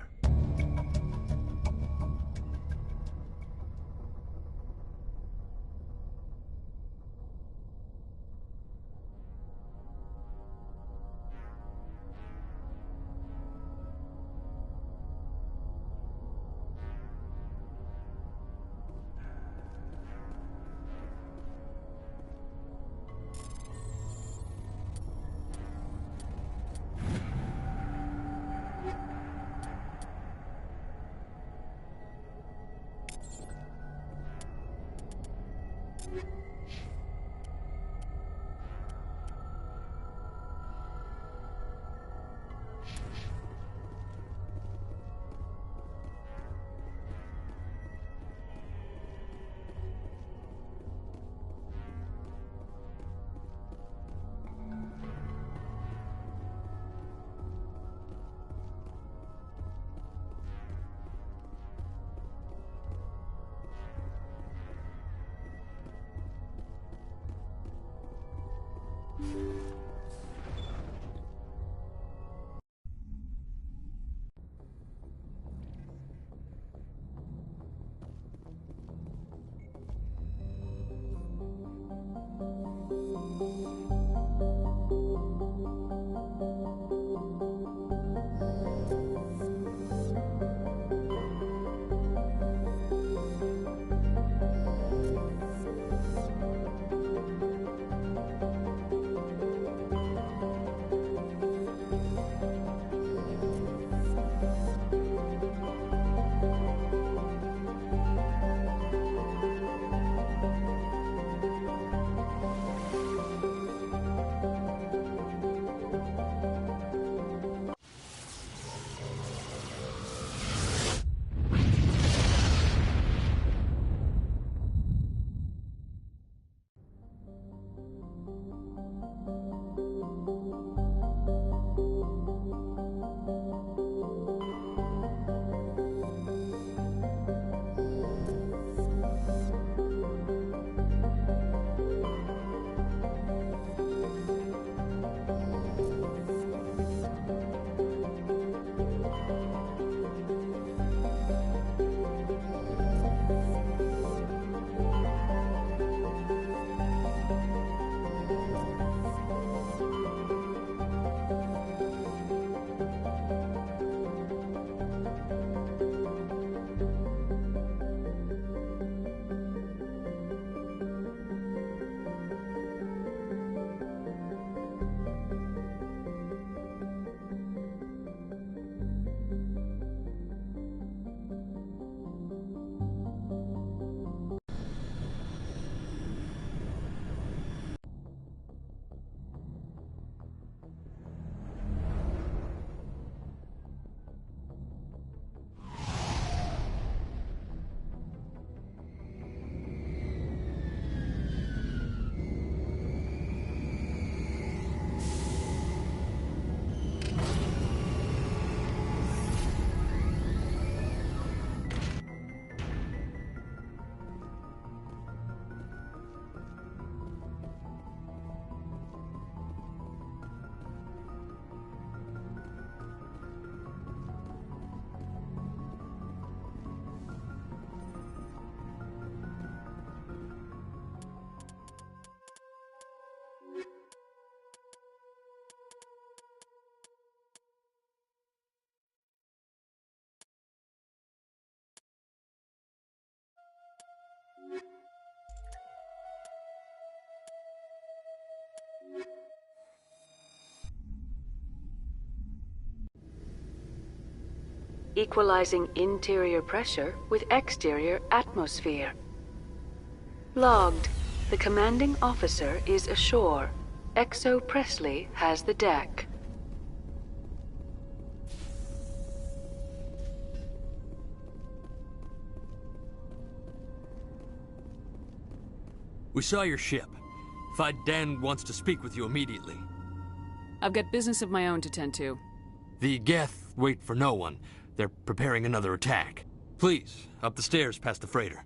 equalizing interior pressure with exterior atmosphere. Logged. The commanding officer is ashore. Exo Presley has the deck. We saw your ship. Fai-Dan wants to speak with you immediately. I've got business of my own to tend to. The Geth wait for no one. They're preparing another attack. Please, up the stairs past the freighter.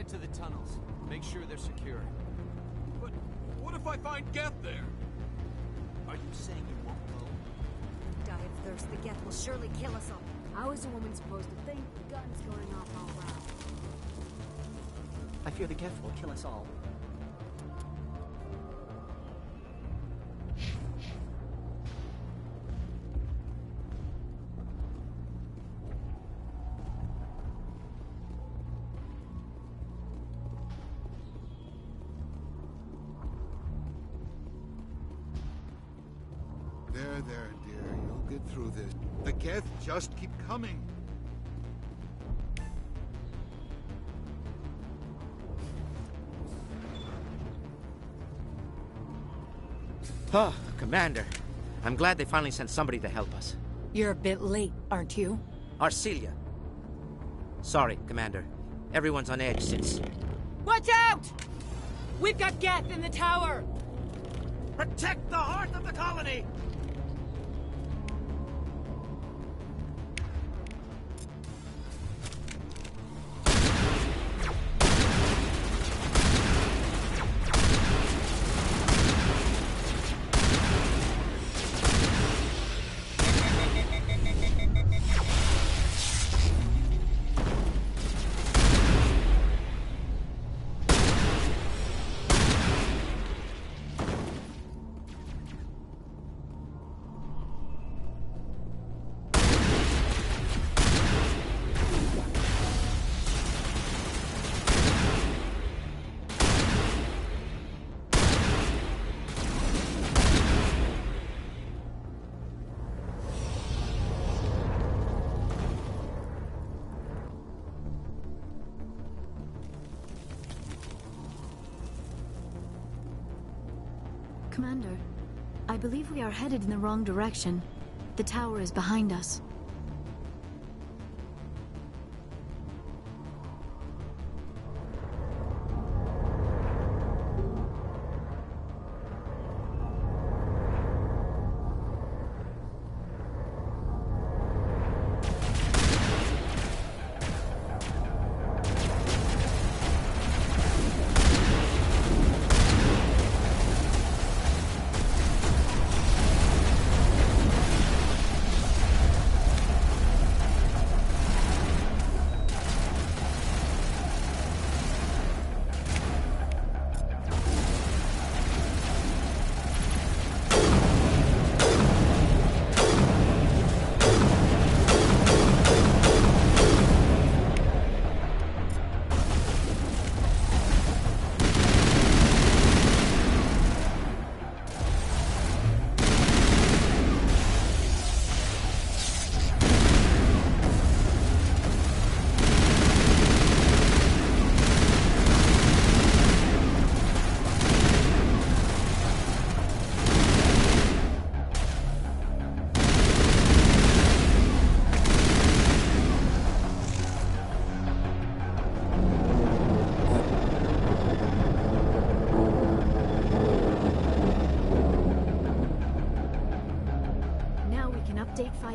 to the tunnels. Make sure they're secure. But what if I find Geth there? Are you saying you won't go? Die of thirst, the Geth will surely kill us all. How is a woman supposed to think? The gun's going off all around. I fear the Geth will kill us all. There, dear. You'll get through this. The Geth just keep coming. Oh, Commander. I'm glad they finally sent somebody to help us. You're a bit late, aren't you? Arcelia. Sorry, Commander. Everyone's on edge since... Watch out! We've got Geth in the tower! Protect the heart of the colony! Commander, I believe we are headed in the wrong direction. The tower is behind us.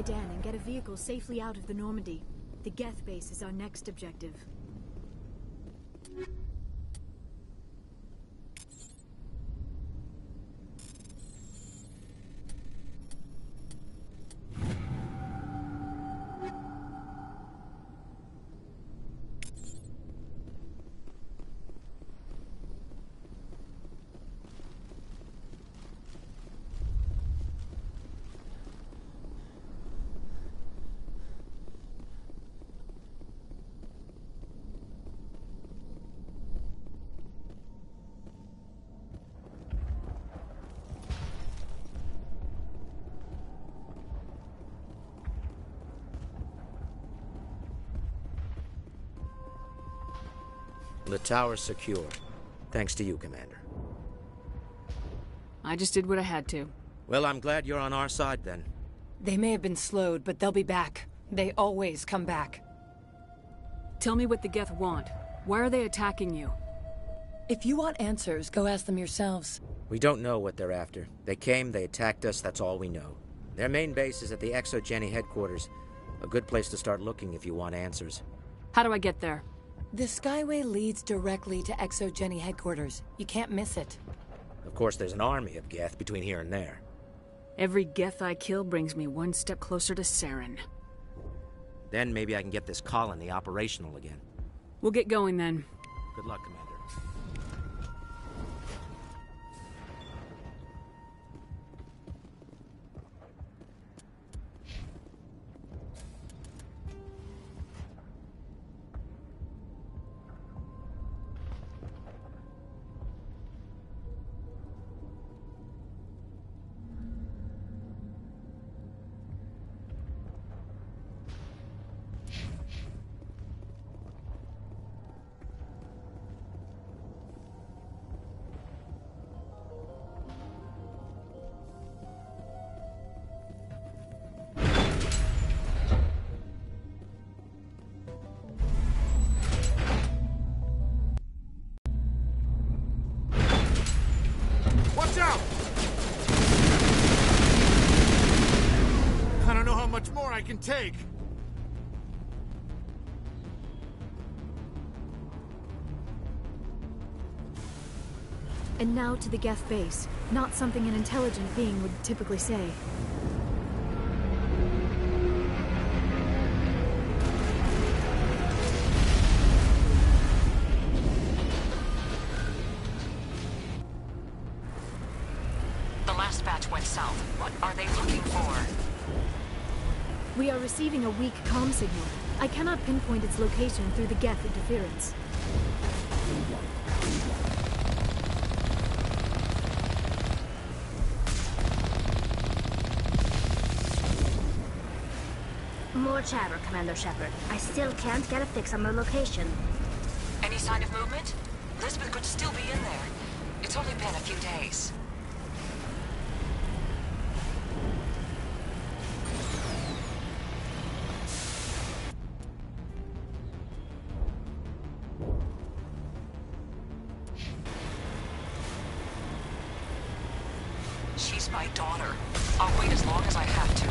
Dan and get a vehicle safely out of the Normandy. The Geth base is our next objective. The tower's secure. Thanks to you, Commander. I just did what I had to. Well, I'm glad you're on our side, then. They may have been slowed, but they'll be back. They always come back. Tell me what the Geth want. Why are they attacking you? If you want answers, go ask them yourselves. We don't know what they're after. They came, they attacked us, that's all we know. Their main base is at the ExoGeni headquarters. A good place to start looking if you want answers. How do I get there? The Skyway leads directly to ExoGeni headquarters. You can't miss it. Of course, there's an army of Geth between here and there. Every Geth I kill brings me one step closer to Saren. Then maybe I can get this colony operational again. We'll get going then. Good luck, Commander. Watch out! I don't know how much more I can take. And now to the Geth base. Not something an intelligent being would typically say. The last batch went south. What are they looking for? We are receiving a weak comm signal. I cannot pinpoint its location through the Geth interference. More chatter, Commander Shepard. I still can't get a fix on the location. Any sign of movement? Lisbeth could still be in there. It's only been a few days. She's my daughter. I'll wait as long as I have to.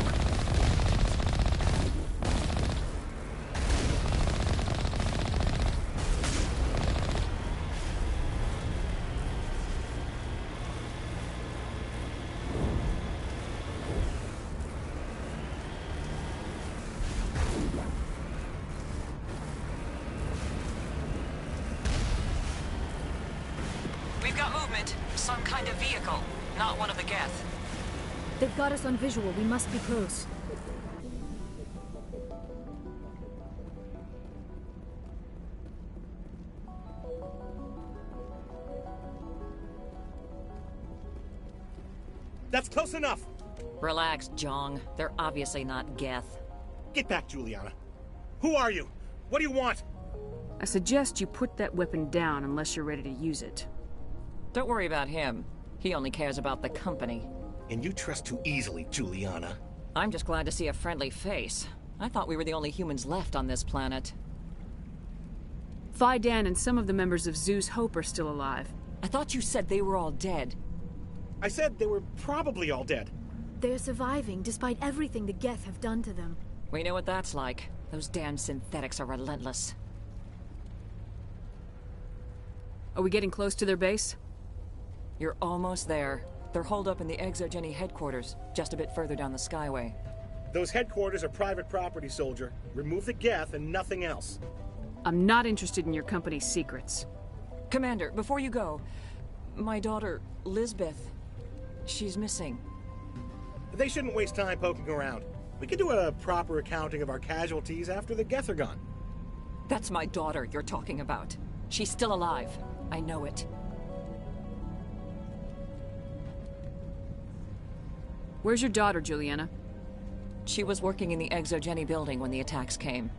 We've got movement. Some kind of vehicle. Not one of the Geth. They've got us on visual. We must be close. That's close enough! Relax, Jong. They're obviously not Geth. Get back, Juliana. Who are you? What do you want? I suggest you put that weapon down unless you're ready to use it. Don't worry about him. He only cares about the company. And you trust too easily, Juliana. I'm just glad to see a friendly face. I thought we were the only humans left on this planet. Phi Dan and some of the members of Zeus Hope are still alive. I thought you said they were all dead. I said they were probably all dead. They're surviving despite everything the Geth have done to them. We know what that's like. Those damn synthetics are relentless. Are we getting close to their base? You're almost there. They're holed up in the ExoGeni headquarters, just a bit further down the Skyway. Those headquarters are private property, soldier. Remove the Geth and nothing else. I'm not interested in your company's secrets. Commander, before you go, my daughter, Lisbeth, she's missing. They shouldn't waste time poking around. We can do a proper accounting of our casualties after the Geth are gone. That's my daughter you're talking about. She's still alive. I know it. Where's your daughter, Juliana? She was working in the ExoGeni building when the attacks came.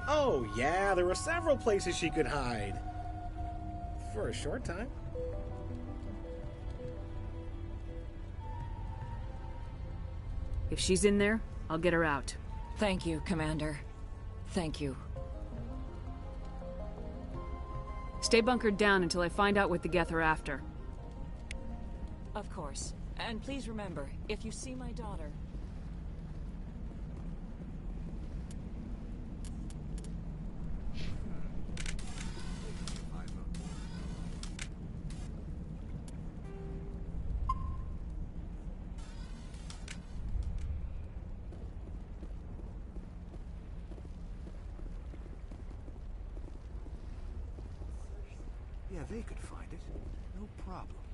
Oh, yeah, there were several places she could hide. For a short time. If she's in there, I'll get her out. Thank you, Commander. Thank you. Stay bunkered down until I find out what the Geth are after. Of course. And please remember, if you see my daughter... Yeah, they could find it. No problem.